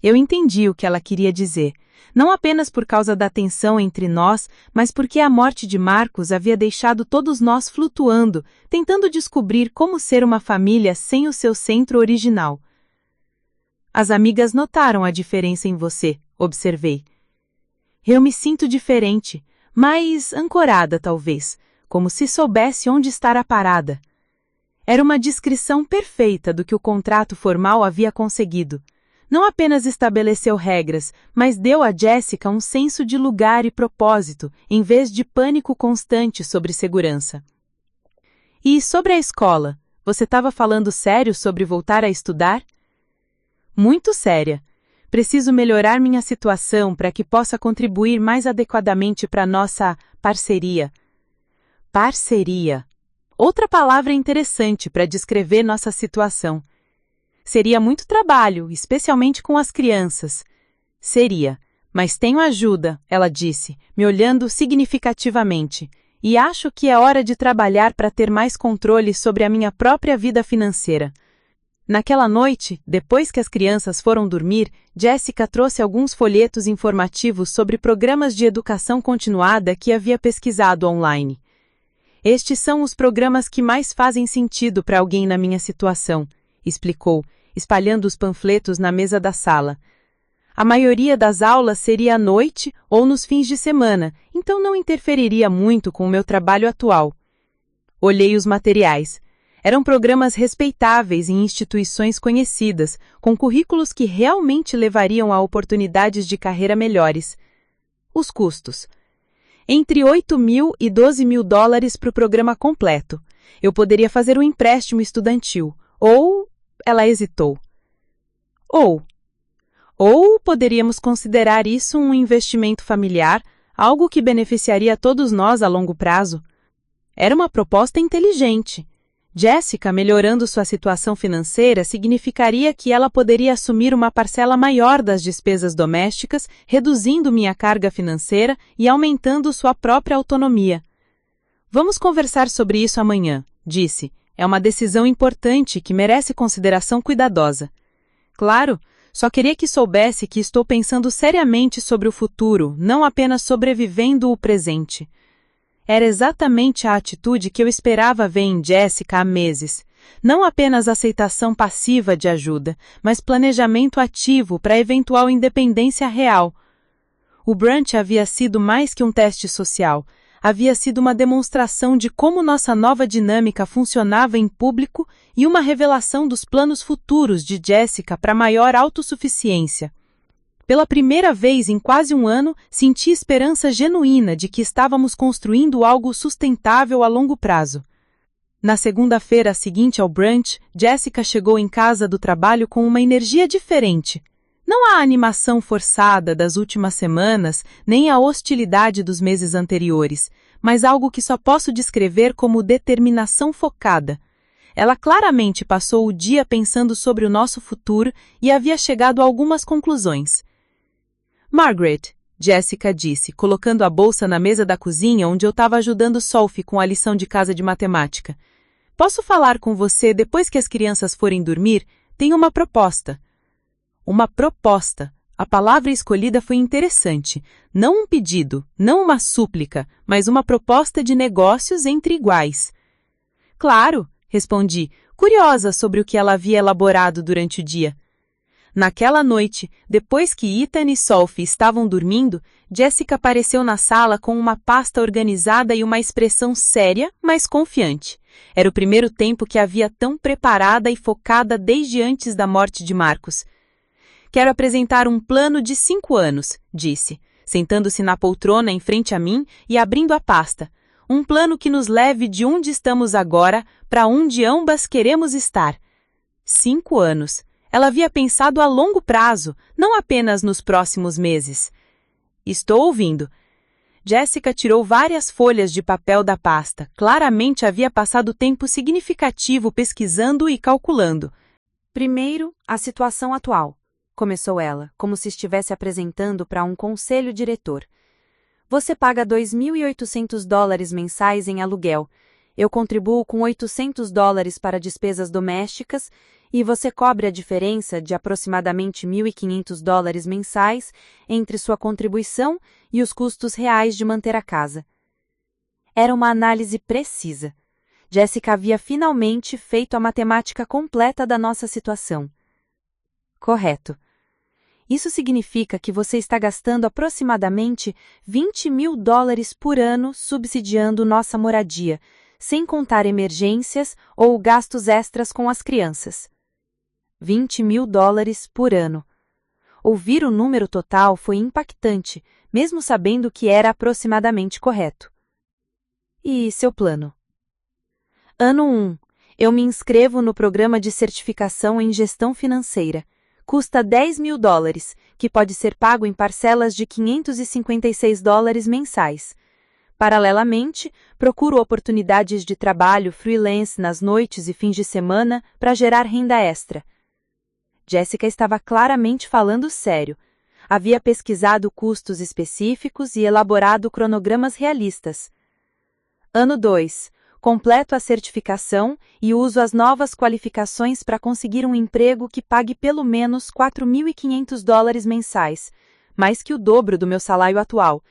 Eu entendi o que ela queria dizer, não apenas por causa da tensão entre nós, mas porque a morte de Marcos havia deixado todos nós flutuando, tentando descobrir como ser uma família sem o seu centro original. "As amigas notaram a diferença em você", observei. "Eu me sinto diferente, mais ancorada talvez, como se soubesse onde estar a parada." Era uma descrição perfeita do que o contrato formal havia conseguido. Não apenas estabeleceu regras, mas deu a Jessica um senso de lugar e propósito, em vez de pânico constante sobre segurança. "E sobre a escola, você estava falando sério sobre voltar a estudar?" "Muito séria. Preciso melhorar minha situação para que possa contribuir mais adequadamente para nossa parceria." Parceria. Outra palavra interessante para descrever nossa situação. "Seria muito trabalho, especialmente com as crianças." "Seria, mas tenho ajuda", ela disse, me olhando significativamente. "E acho que é hora de trabalhar para ter mais controle sobre a minha própria vida financeira." Naquela noite, depois que as crianças foram dormir, Jessica trouxe alguns folhetos informativos sobre programas de educação continuada que havia pesquisado online. "Estes são os programas que mais fazem sentido para alguém na minha situação", explicou, espalhando os panfletos na mesa da sala. "A maioria das aulas seria à noite ou nos fins de semana, então não interferiria muito com o meu trabalho atual." Olhei os materiais. Eram programas respeitáveis em instituições conhecidas, com currículos que realmente levariam a oportunidades de carreira melhores. Os custos. Entre $8.000 e $12.000 para o programa completo. Eu poderia fazer um empréstimo estudantil. Ou... Ela hesitou. Ou poderíamos considerar isso um investimento familiar, algo que beneficiaria todos nós a longo prazo. Era uma proposta inteligente. Jessica melhorando sua situação financeira significaria que ela poderia assumir uma parcela maior das despesas domésticas, reduzindo minha carga financeira e aumentando sua própria autonomia. "Vamos conversar sobre isso amanhã", disse. "É uma decisão importante que merece consideração cuidadosa." "Claro, Só queria que soubesse que estou pensando seriamente sobre o futuro, não apenas sobrevivendo o presente. Era exatamente a atitude que eu esperava ver em Jessica há meses. Não apenas aceitação passiva de ajuda, mas planejamento ativo para eventual independência real. O brunch havia sido mais que um teste social. Havia sido uma demonstração de como nossa nova dinâmica funcionava em público e uma revelação dos planos futuros de Jessica para maior autossuficiência. Pela primeira vez em quase um ano, senti esperança genuína de que estávamos construindo algo sustentável a longo prazo. Na segunda-feira seguinte ao brunch, Jessica chegou em casa do trabalho com uma energia diferente. Não a animação forçada das últimas semanas, nem a hostilidade dos meses anteriores, mas algo que só posso descrever como determinação focada. Ela claramente passou o dia pensando sobre o nosso futuro e havia chegado a algumas conclusões. Margaret, Jessica disse, colocando a bolsa na mesa da cozinha onde eu estava ajudando Sophie com a lição de casa de matemática. Posso falar com você depois que as crianças forem dormir? Tenho uma proposta. Uma proposta. A palavra escolhida foi interessante. Não um pedido, não uma súplica, mas uma proposta de negócios entre iguais. Claro, respondi, curiosa sobre o que ela havia elaborado durante o dia. Naquela noite, depois que Ethan e Sophie estavam dormindo, Jessica apareceu na sala com uma pasta organizada e uma expressão séria, mas confiante. Era o primeiro tempo que a via tão preparada e focada desde antes da morte de Marcos. Quero apresentar um plano de 5 anos, disse, sentando-se na poltrona em frente a mim e abrindo a pasta. Um plano que nos leve de onde estamos agora para onde ambas queremos estar. 5 anos. Ela havia pensado a longo prazo, não apenas nos próximos meses. Estou ouvindo. Jessica tirou várias folhas de papel da pasta. Claramente havia passado tempo significativo pesquisando e calculando. Primeiro, a situação atual. Começou ela, como se estivesse apresentando para um conselho diretor. Você paga $2.800 mensais em aluguel. Eu contribuo com $800 para despesas domésticas e você cobre a diferença de aproximadamente $1.500 mensais entre sua contribuição e os custos reais de manter a casa. Era uma análise precisa. Jessica havia finalmente feito a matemática completa da nossa situação. Correto. Isso significa que você está gastando aproximadamente $20.000 por ano subsidiando nossa moradia, sem contar emergências ou gastos extras com as crianças. $20.000 por ano. Ouvir o número total foi impactante, mesmo sabendo que era aproximadamente correto. E seu plano? Ano 1. Eu me inscrevo no programa de certificação em gestão financeira. Custa $10.000, que pode ser pago em parcelas de $556 mensais. Paralelamente, procuro oportunidades de trabalho freelance nas noites e fins de semana para gerar renda extra. Jessica estava claramente falando sério. Havia pesquisado custos específicos e elaborado cronogramas realistas. Ano 2. Completo a certificação e uso as novas qualificações para conseguir um emprego que pague pelo menos $4.500 mensais, mais que o dobro do meu salário atual.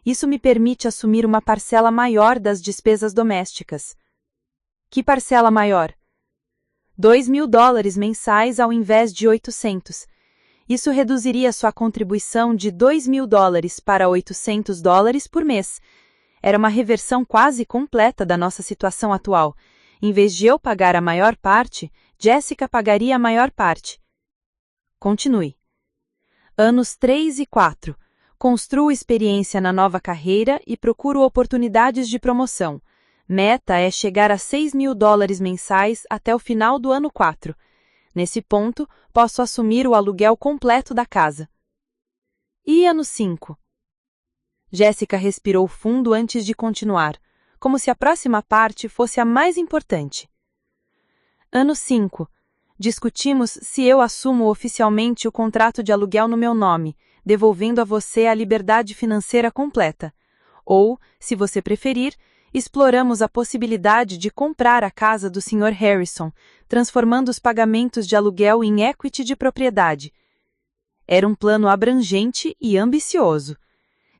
Isso me permite assumir uma parcela maior das despesas domésticas. Que parcela maior? $2.000 mensais ao invés de 800. Isso reduziria sua contribuição de $2.000 para $800 por mês. Era uma reversão quase completa da nossa situação atual. Em vez de eu pagar a maior parte, Jessica pagaria a maior parte. Continue. Anos 3 e 4. Construo experiência na nova carreira e procuro oportunidades de promoção. Meta é chegar a $6.000 mensais até o final do ano 4. Nesse ponto, posso assumir o aluguel completo da casa. E ano 5? Jessica respirou fundo antes de continuar, como se a próxima parte fosse a mais importante. Ano 5. Discutimos se eu assumo oficialmente o contrato de aluguel no meu nome, devolvendo a você a liberdade financeira completa. Ou, se você preferir, exploramos a possibilidade de comprar a casa do Sr. Harrison, transformando os pagamentos de aluguel em equity de propriedade. Era um plano abrangente e ambicioso.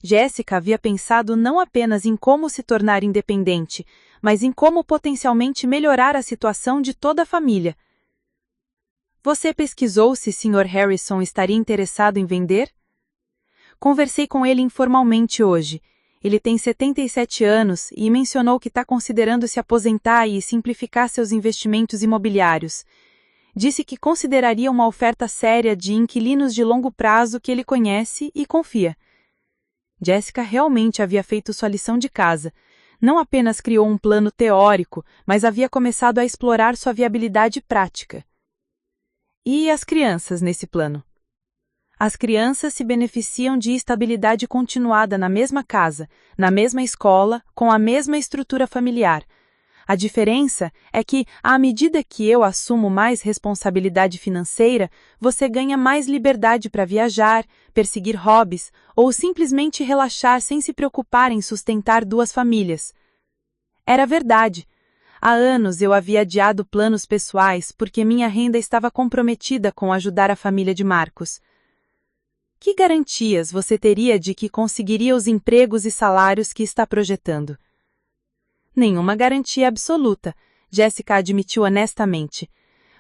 Jéssica havia pensado não apenas em como se tornar independente, mas em como potencialmente melhorar a situação de toda a família. Você pesquisou se Sr. Harrison estaria interessado em vender? Conversei com ele informalmente hoje. Ele tem 77 anos e mencionou que está considerando se aposentar e simplificar seus investimentos imobiliários. Disse que consideraria uma oferta séria de inquilinos de longo prazo que ele conhece e confia. Jéssica realmente havia feito sua lição de casa. Não apenas criou um plano teórico, mas havia começado a explorar sua viabilidade prática. E as crianças nesse plano? As crianças se beneficiam de estabilidade continuada na mesma casa, na mesma escola, com a mesma estrutura familiar. A diferença é que, à medida que eu assumo mais responsabilidade financeira, você ganha mais liberdade para viajar, perseguir hobbies ou simplesmente relaxar sem se preocupar em sustentar duas famílias. Era verdade. Há anos eu havia adiado planos pessoais porque minha renda estava comprometida com ajudar a família de Marcos. Que garantias você teria de que conseguiria os empregos e salários que está projetando? Nenhuma garantia absoluta, Jéssica admitiu honestamente.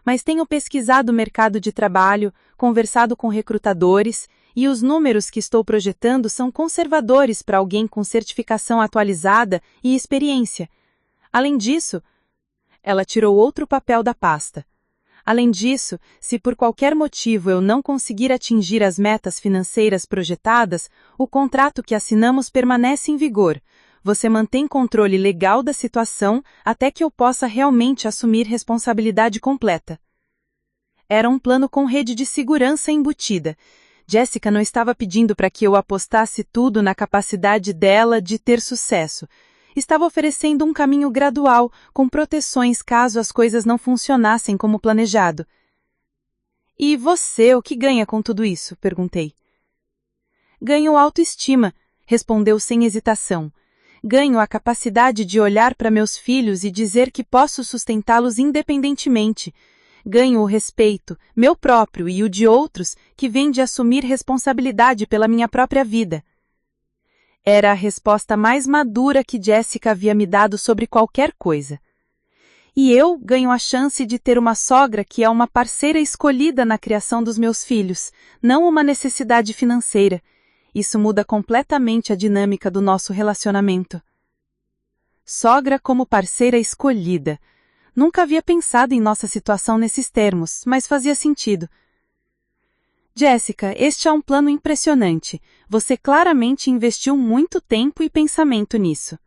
Mas tenho pesquisado o mercado de trabalho, conversado com recrutadores, e os números que estou projetando são conservadores para alguém com certificação atualizada e experiência. Além disso, ela tirou outro papel da pasta. Além disso, se por qualquer motivo eu não conseguir atingir as metas financeiras projetadas, o contrato que assinamos permanece em vigor. Você mantém controle legal da situação até que eu possa realmente assumir responsabilidade completa. Era um plano com rede de segurança embutida. Jéssica não estava pedindo para que eu apostasse tudo na capacidade dela de ter sucesso. Estava oferecendo um caminho gradual, com proteções caso as coisas não funcionassem como planejado. E você, o que ganha com tudo isso? Perguntei. Ganho autoestima, respondeu sem hesitação. Ganho a capacidade de olhar para meus filhos e dizer que posso sustentá-los independentemente. Ganho o respeito, meu próprio e o de outros, que vem de assumir responsabilidade pela minha própria vida. Era a resposta mais madura que Jéssica havia me dado sobre qualquer coisa. E eu ganho a chance de ter uma sogra que é uma parceira escolhida na criação dos meus filhos, não uma necessidade financeira. Isso muda completamente a dinâmica do nosso relacionamento. Sogra como parceira escolhida. Nunca havia pensado em nossa situação nesses termos, mas fazia sentido. Jéssica, este é um plano impressionante. Você claramente investiu muito tempo e pensamento nisso.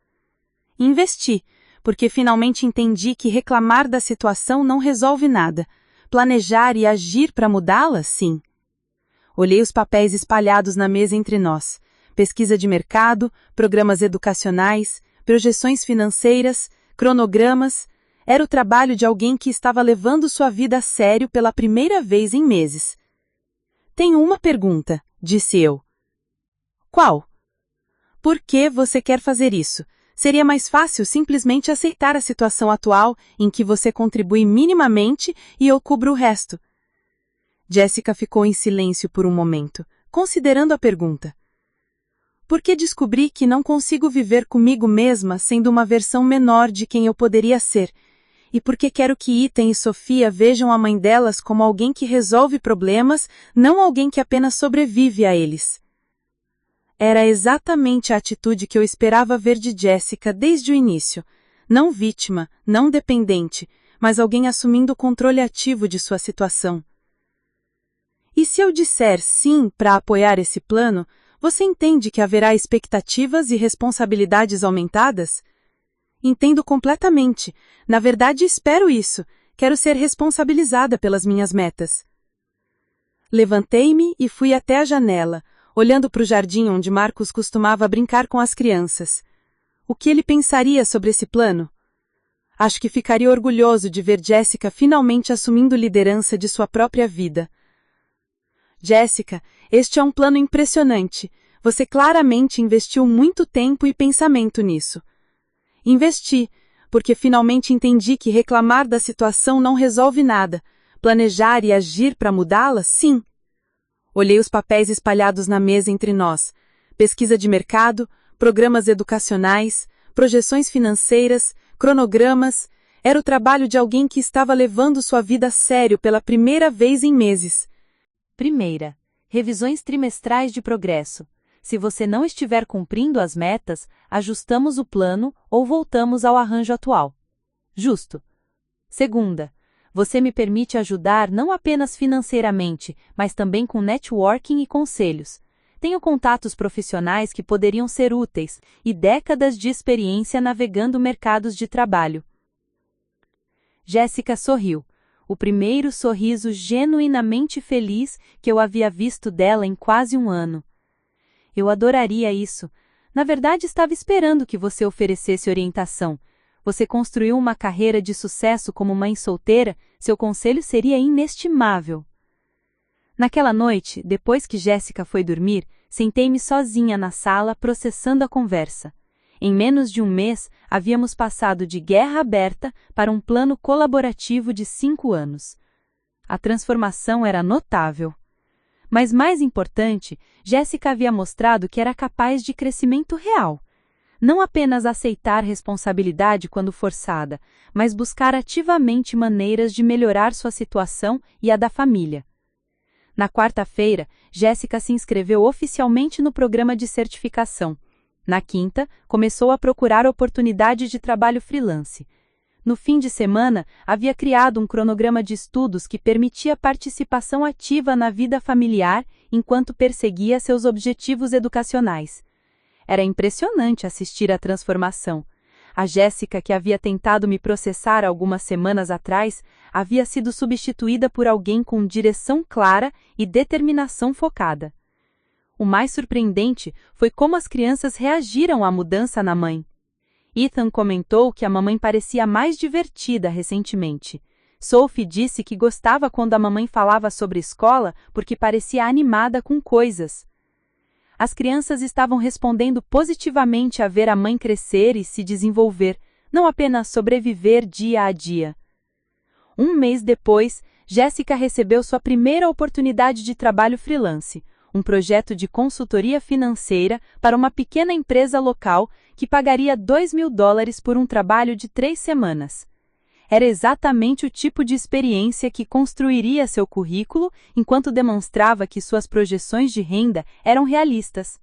Investi, porque finalmente entendi que reclamar da situação não resolve nada. Planejar e agir para mudá-la, sim. Olhei os papéis espalhados na mesa entre nós. Pesquisa de mercado, programas educacionais, projeções financeiras, cronogramas. Era o trabalho de alguém que estava levando sua vida a sério pela primeira vez em meses. Tenho uma pergunta, disse eu. Qual? Por que você quer fazer isso? Seria mais fácil simplesmente aceitar a situação atual em que você contribui minimamente e eu cubro o resto. Jéssica ficou em silêncio por um momento, considerando a pergunta. Porque descobri que não consigo viver comigo mesma sendo uma versão menor de quem eu poderia ser, e porque quero que Ethan e Sofia vejam a mãe delas como alguém que resolve problemas, não alguém que apenas sobrevive a eles. Era exatamente a atitude que eu esperava ver de Jéssica desde o início. Não vítima, não dependente, mas alguém assumindo o controle ativo de sua situação. E se eu disser sim para apoiar esse plano, você entende que haverá expectativas e responsabilidades aumentadas? Entendo completamente. Na verdade, espero isso. Quero ser responsabilizada pelas minhas metas. Levantei-me e fui até a janela, olhando para o jardim onde Marcos costumava brincar com as crianças. O que ele pensaria sobre esse plano? Acho que ficaria orgulhoso de ver Jéssica finalmente assumindo liderança de sua própria vida. Jéssica, este é um plano impressionante. Você claramente investiu muito tempo e pensamento nisso. Investi, porque finalmente entendi que reclamar da situação não resolve nada. Planejar e agir para mudá-la, sim. Olhei os papéis espalhados na mesa entre nós. Pesquisa de mercado, programas educacionais, projeções financeiras, cronogramas. Era o trabalho de alguém que estava levando sua vida a sério pela primeira vez em meses. Primeira, revisões trimestrais de progresso. Se você não estiver cumprindo as metas, ajustamos o plano ou voltamos ao arranjo atual. Justo. Segunda, você me permite ajudar não apenas financeiramente, mas também com networking e conselhos. Tenho contatos profissionais que poderiam ser úteis e décadas de experiência navegando mercados de trabalho. Jéssica sorriu. O primeiro sorriso genuinamente feliz que eu havia visto dela em quase um ano. Eu adoraria isso. Na verdade, estava esperando que você oferecesse orientação. Você construiu uma carreira de sucesso como mãe solteira, seu conselho seria inestimável. Naquela noite, depois que Jéssica foi dormir, sentei-me sozinha na sala processando a conversa. Em menos de um mês, havíamos passado de guerra aberta para um plano colaborativo de 5 anos. A transformação era notável. Mas mais importante, Jéssica havia mostrado que era capaz de crescimento real. Não apenas aceitar responsabilidade quando forçada, mas buscar ativamente maneiras de melhorar sua situação e a da família. Na quarta-feira, Jéssica se inscreveu oficialmente no programa de certificação. Na quinta, começou a procurar oportunidade de trabalho freelance. No fim de semana, havia criado um cronograma de estudos que permitia participação ativa na vida familiar enquanto perseguia seus objetivos educacionais. Era impressionante assistir à transformação. A Jéssica, que havia tentado me processar algumas semanas atrás, havia sido substituída por alguém com direção clara e determinação focada. O mais surpreendente foi como as crianças reagiram à mudança na mãe. Ethan comentou que a mamãe parecia mais divertida recentemente. Sophie disse que gostava quando a mamãe falava sobre escola porque parecia animada com coisas. As crianças estavam respondendo positivamente a ver a mãe crescer e se desenvolver, não apenas sobreviver dia a dia. Um mês depois, Jéssica recebeu sua primeira oportunidade de trabalho freelance, um projeto de consultoria financeira para uma pequena empresa local que pagaria $2.000 por um trabalho de 3 semanas. Era exatamente o tipo de experiência que construiria seu currículo enquanto demonstrava que suas projeções de renda eram realistas.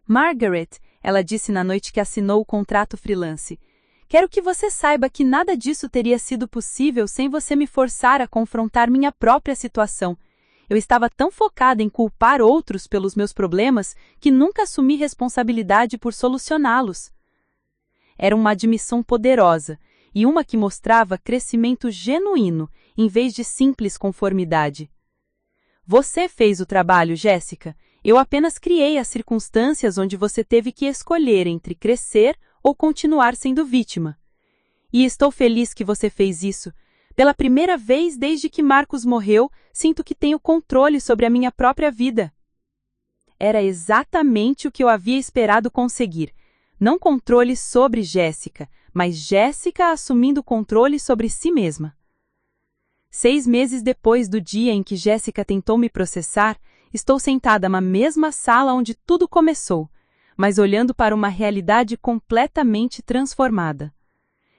Margaret, ela disse na noite que assinou o contrato freelance, quero que você saiba que nada disso teria sido possível sem você me forçar a confrontar minha própria situação. Eu estava tão focada em culpar outros pelos meus problemas que nunca assumi responsabilidade por solucioná-los. Era uma admissão poderosa, e uma que mostrava crescimento genuíno, em vez de simples conformidade. Você fez o trabalho, Jéssica. Eu apenas criei as circunstâncias onde você teve que escolher entre crescer ou continuar sendo vítima. E estou feliz que você fez isso. Pela primeira vez desde que Marcos morreu, sinto que tenho controle sobre a minha própria vida. Era exatamente o que eu havia esperado conseguir. Não controle sobre Jéssica, mas Jéssica assumindo controle sobre si mesma. 6 meses depois do dia em que Jéssica tentou me processar, estou sentada na mesma sala onde tudo começou, mas olhando para uma realidade completamente transformada.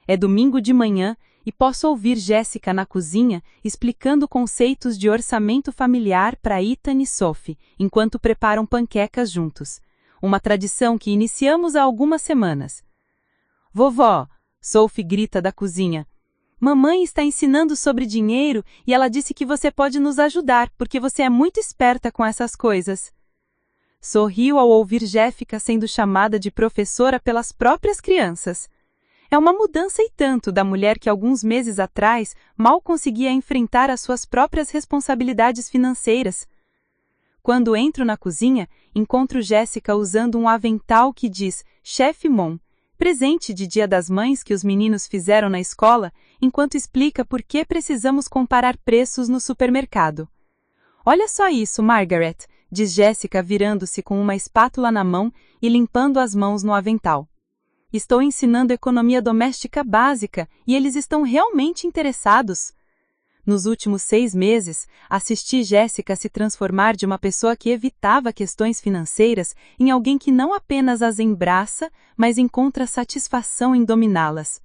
É domingo de manhã e posso ouvir Jéssica na cozinha explicando conceitos de orçamento familiar para Ethan e Sophie, enquanto preparam panquecas juntos. Uma tradição que iniciamos há algumas semanas. Vovó, Sophie grita da cozinha. Mamãe está ensinando sobre dinheiro e ela disse que você pode nos ajudar, porque você é muito esperta com essas coisas. Sorriu ao ouvir Jéssica sendo chamada de professora pelas próprias crianças. É uma mudança e tanto da mulher que alguns meses atrás mal conseguia enfrentar as suas próprias responsabilidades financeiras. Quando entro na cozinha, encontro Jéssica usando um avental que diz Chef Mon, presente de Dia das Mães que os meninos fizeram na escola, enquanto explica por que precisamos comparar preços no supermercado. Olha só isso, Margaret, diz Jéssica virando-se com uma espátula na mão e limpando as mãos no avental. Estou ensinando economia doméstica básica e eles estão realmente interessados. Nos últimos 6 meses, assisti Jéssica se transformar de uma pessoa que evitava questões financeiras em alguém que não apenas as embraça, mas encontra satisfação em dominá-las.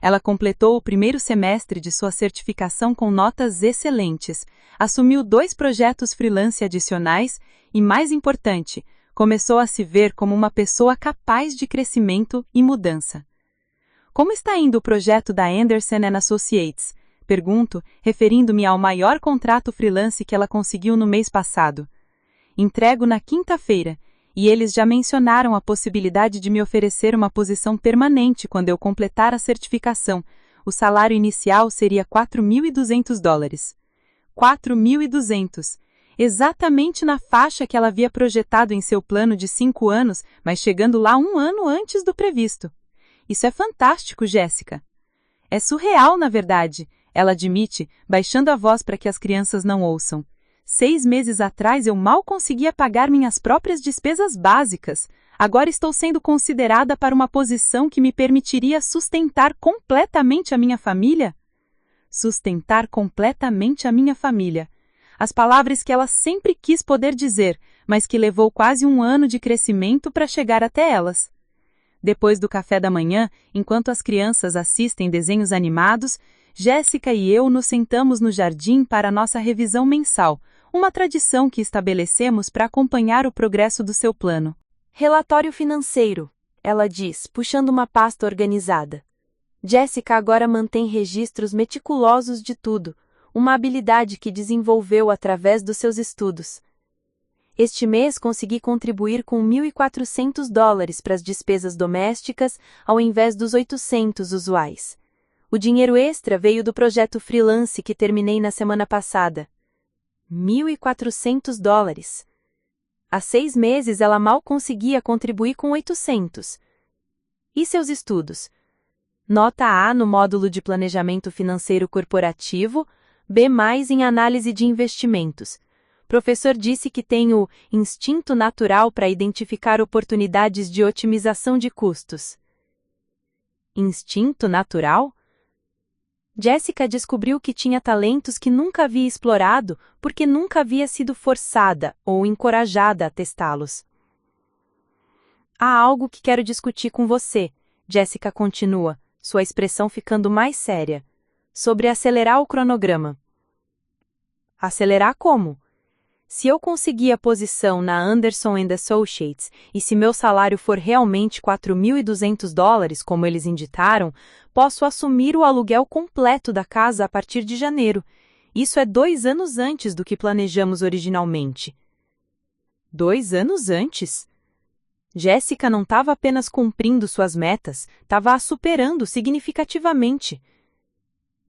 Ela completou o primeiro semestre de sua certificação com notas excelentes, assumiu 2 projetos freelance adicionais e, mais importante, começou a se ver como uma pessoa capaz de crescimento e mudança. Como está indo o projeto da Anderson & Associates? Pergunto, referindo-me ao maior contrato freelance que ela conseguiu no mês passado. Entrego na quinta-feira, e eles já mencionaram a possibilidade de me oferecer uma posição permanente quando eu completar a certificação. O salário inicial seria $4.200. 4.200. Exatamente na faixa que ela havia projetado em seu plano de 5 anos, mas chegando lá 1 ano antes do previsto. Isso é fantástico, Jéssica. É surreal, na verdade, ela admite, baixando a voz para que as crianças não ouçam. 6 meses atrás eu mal conseguia pagar minhas próprias despesas básicas. Agora estou sendo considerada para uma posição que me permitiria sustentar completamente a minha família? Sustentar completamente a minha família. As palavras que ela sempre quis poder dizer, mas que levou quase 1 ano de crescimento para chegar até elas. Depois do café da manhã, enquanto as crianças assistem desenhos animados, Jéssica e eu nos sentamos no jardim para a nossa revisão mensal, uma tradição que estabelecemos para acompanhar o progresso do seu plano. Relatório financeiro, ela diz, puxando uma pasta organizada. Jéssica agora mantém registros meticulosos de tudo, uma habilidade que desenvolveu através dos seus estudos. Este mês consegui contribuir com $1.400 para as despesas domésticas, ao invés dos 800 usuais. O dinheiro extra veio do projeto freelance que terminei na semana passada. $1.400. Há 6 meses ela mal conseguia contribuir com 800. E seus estudos? Nota A no módulo de Planejamento Financeiro Corporativo, B+ em Análise de Investimentos. Professor disse que tem o instinto natural para identificar oportunidades de otimização de custos. Instinto natural? Jéssica descobriu que tinha talentos que nunca havia explorado porque nunca havia sido forçada ou encorajada a testá-los. Há algo que quero discutir com você, Jéssica continua, sua expressão ficando mais séria, sobre acelerar o cronograma. Acelerar como? Se eu conseguir a posição na Anderson & Associates e se meu salário for realmente $4.200, como eles inditaram, posso assumir o aluguel completo da casa a partir de janeiro. Isso é 2 anos antes do que planejamos originalmente. 2 anos antes? Jéssica não estava apenas cumprindo suas metas, estava as superando significativamente.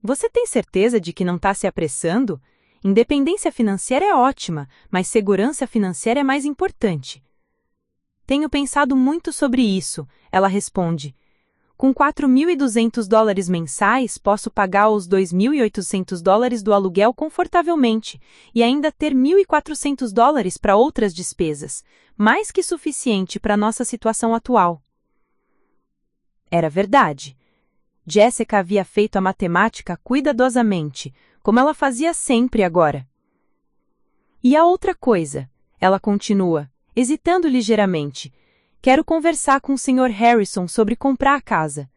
Você tem certeza de que não está se apressando? Independência financeira é ótima, mas segurança financeira é mais importante. Tenho pensado muito sobre isso, ela responde. Com $4.200 mensais, posso pagar os $2.800 do aluguel confortavelmente e ainda ter $1.400 para outras despesas, mais que suficiente para nossa situação atual. Era verdade. Jéssica havia feito a matemática cuidadosamente, como ela fazia sempre agora. E a outra coisa, ela continua, hesitando ligeiramente. Quero conversar com o Sr. Harrison sobre comprar a casa.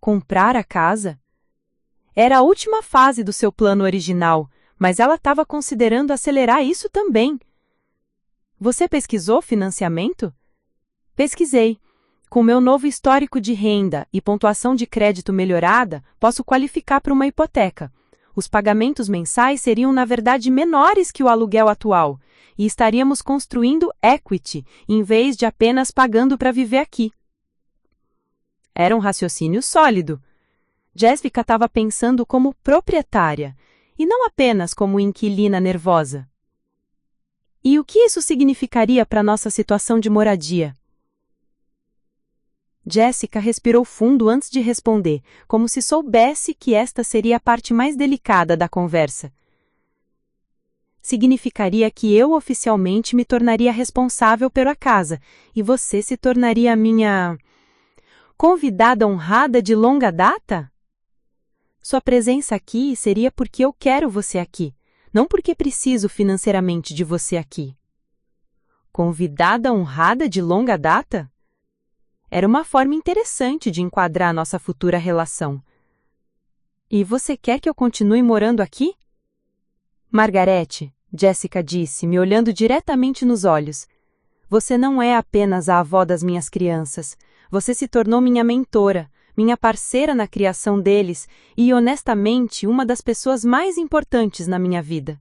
Comprar a casa? Era a última fase do seu plano original, mas ela estava considerando acelerar isso também. Você pesquisou financiamento? Pesquisei. Com meu novo histórico de renda e pontuação de crédito melhorada, posso qualificar para uma hipoteca. Os pagamentos mensais seriam, na verdade, menores que o aluguel atual, e estaríamos construindo equity, em vez de apenas pagando para viver aqui. Era um raciocínio sólido. Jéssica estava pensando como proprietária, e não apenas como inquilina nervosa. E o que isso significaria para nossa situação de moradia? Jéssica respirou fundo antes de responder, como se soubesse que esta seria a parte mais delicada da conversa. Significaria que eu oficialmente me tornaria responsável pela casa, e você se tornaria a minha convidada honrada de longa data? Sua presença aqui seria porque eu quero você aqui, não porque preciso financeiramente de você aqui. Convidada honrada de longa data? Era uma forma interessante de enquadrar nossa futura relação. E você quer que eu continue morando aqui? Margarete, Jessica disse, me olhando diretamente nos olhos. Você não é apenas a avó das minhas crianças. Você se tornou minha mentora, minha parceira na criação deles e, honestamente, uma das pessoas mais importantes na minha vida.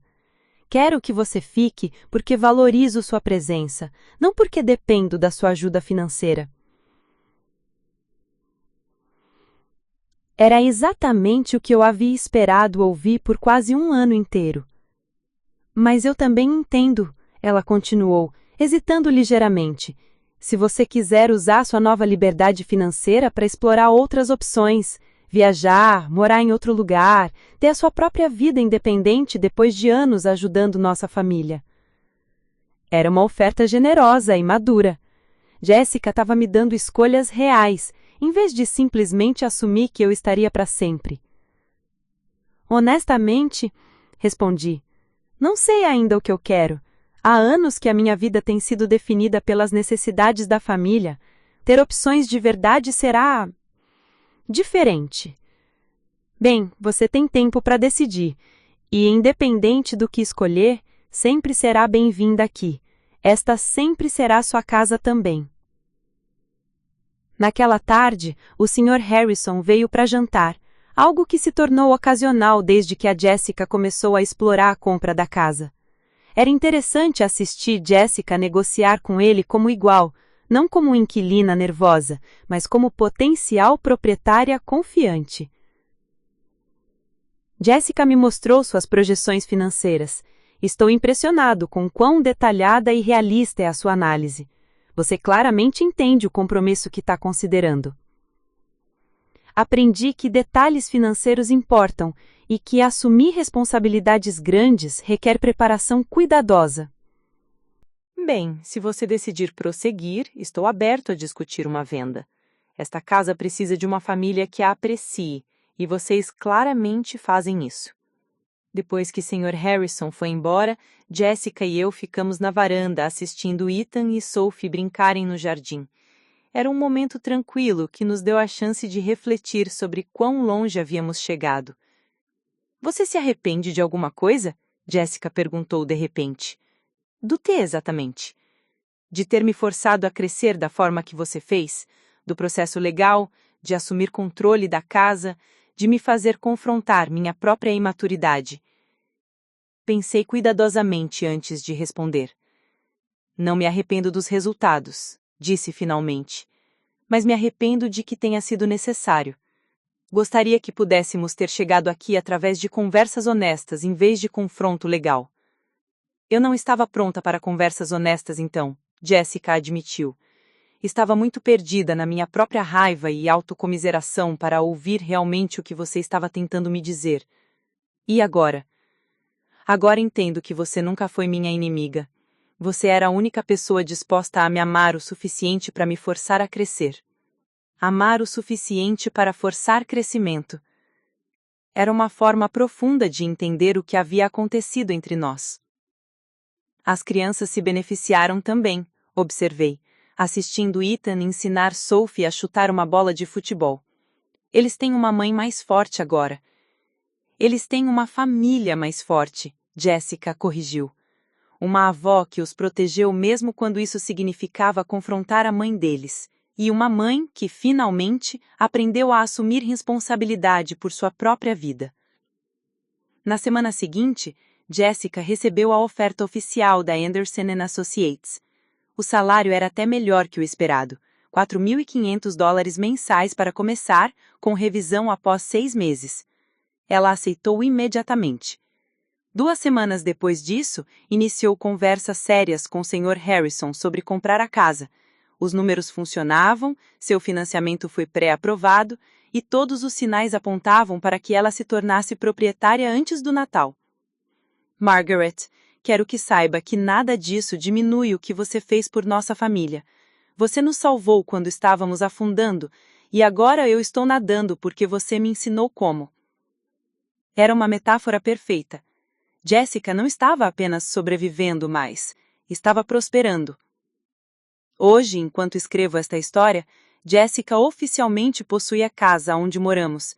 Quero que você fique porque valorizo sua presença, não porque dependo da sua ajuda financeira. Era exatamente o que eu havia esperado ouvir por quase um ano inteiro. Mas eu também entendo, ela continuou, hesitando ligeiramente. Se você quiser usar sua nova liberdade financeira para explorar outras opções, viajar, morar em outro lugar, ter a sua própria vida independente depois de anos ajudando nossa família. Era uma oferta generosa e madura. Jessica estava me dando escolhas reais, em vez de simplesmente assumir que eu estaria para sempre. Honestamente, respondi, não sei ainda o que eu quero. Há anos que a minha vida tem sido definida pelas necessidades da família. Ter opções de verdade será diferente. Bem, você tem tempo para decidir, e independente do que escolher, sempre será bem-vinda aqui. Esta sempre será sua casa também. Naquela tarde, o Sr. Harrison veio para jantar, algo que se tornou ocasional desde que a Jessica começou a explorar a compra da casa. Era interessante assistir Jessica negociar com ele como igual, não como inquilina nervosa, mas como potencial proprietária confiante. Jessica me mostrou suas projeções financeiras. Estou impressionado com quão detalhada e realista é a sua análise. Você claramente entende o compromisso que está considerando. Aprendi que detalhes financeiros importam e que assumir responsabilidades grandes requer preparação cuidadosa. Bem, se você decidir prosseguir, estou aberto a discutir uma venda. Esta casa precisa de uma família que a aprecie, e vocês claramente fazem isso. Depois que Sr. Harrison foi embora, Jessica e eu ficamos na varanda assistindo Ethan e Sophie brincarem no jardim. Era um momento tranquilo que nos deu a chance de refletir sobre quão longe havíamos chegado. Você se arrepende de alguma coisa? Jessica perguntou de repente. Do que exatamente? De ter me forçado a crescer da forma que você fez? Do processo legal? De assumir controle da casa? De me fazer confrontar minha própria imaturidade? Pensei cuidadosamente antes de responder. Não me arrependo dos resultados, disse finalmente, mas me arrependo de que tenha sido necessário. Gostaria que pudéssemos ter chegado aqui através de conversas honestas em vez de confronto legal. Eu não estava pronta para conversas honestas então, Jessica admitiu. Estava muito perdida na minha própria raiva e autocomiseração para ouvir realmente o que você estava tentando me dizer. E agora? Agora entendo que você nunca foi minha inimiga. Você era a única pessoa disposta a me amar o suficiente para me forçar a crescer. Amar o suficiente para forçar crescimento. Era uma forma profunda de entender o que havia acontecido entre nós. As crianças se beneficiaram também, observei, assistindo Ethan ensinar Sophie a chutar uma bola de futebol. Eles têm uma mãe mais forte agora. Eles têm uma família mais forte, Jessica corrigiu. Uma avó que os protegeu mesmo quando isso significava confrontar a mãe deles. E uma mãe que, finalmente, aprendeu a assumir responsabilidade por sua própria vida. Na semana seguinte, Jessica recebeu a oferta oficial da Anderson & Associates. O salário era até melhor que o esperado, $4.500 mensais para começar, com revisão após 6 meses. Ela aceitou imediatamente. 2 semanas depois disso, iniciou conversas sérias com o Sr. Harrison sobre comprar a casa. Os números funcionavam, seu financiamento foi pré-aprovado e todos os sinais apontavam para que ela se tornasse proprietária antes do Natal. Margaret, quero que saiba que nada disso diminui o que você fez por nossa família. Você nos salvou quando estávamos afundando e agora eu estou nadando porque você me ensinou como. Era uma metáfora perfeita. Jessica não estava apenas sobrevivendo mais, estava prosperando. Hoje, enquanto escrevo esta história, Jessica oficialmente possui a casa onde moramos.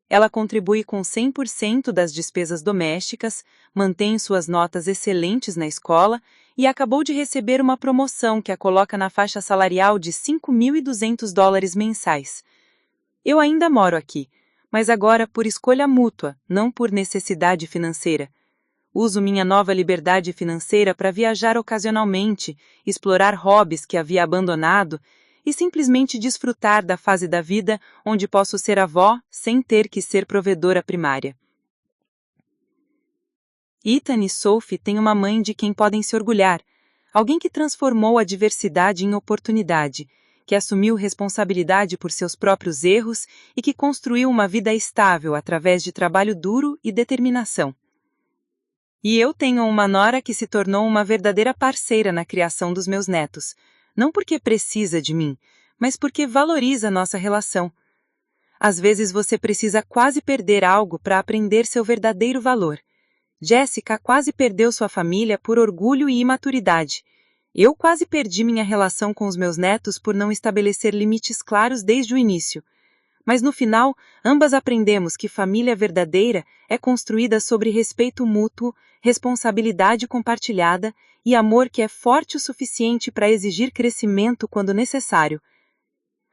Ela contribui com 100% das despesas domésticas, mantém suas notas excelentes na escola e acabou de receber uma promoção que a coloca na faixa salarial de $5.200 mensais. Eu ainda moro aqui, mas agora por escolha mútua, não por necessidade financeira. Uso minha nova liberdade financeira para viajar ocasionalmente, explorar hobbies que havia abandonado e simplesmente desfrutar da fase da vida onde posso ser avó sem ter que ser provedora primária. Ethan e Sophie têm uma mãe de quem podem se orgulhar, alguém que transformou a diversidade em oportunidade, que assumiu responsabilidade por seus próprios erros e que construiu uma vida estável através de trabalho duro e determinação. E eu tenho uma nora que se tornou uma verdadeira parceira na criação dos meus netos, não porque precisa de mim, mas porque valoriza nossa relação. Às vezes você precisa quase perder algo para aprender seu verdadeiro valor. Jessica quase perdeu sua família por orgulho e imaturidade. Eu quase perdi minha relação com os meus netos por não estabelecer limites claros desde o início. Mas no final, ambas aprendemos que família verdadeira é construída sobre respeito mútuo, responsabilidade compartilhada e amor que é forte o suficiente para exigir crescimento quando necessário.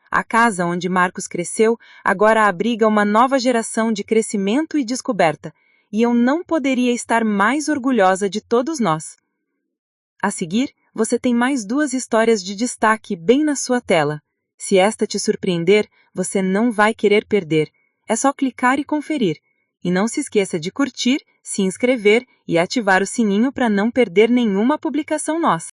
A casa onde Marcos cresceu agora abriga uma nova geração de crescimento e descoberta, e eu não poderia estar mais orgulhosa de todos nós. A seguir, você tem mais 2 histórias de destaque bem na sua tela. Se esta te surpreender, você não vai querer perder. É só clicar e conferir. E não se esqueça de curtir, se inscrever e ativar o sininho para não perder nenhuma publicação nossa.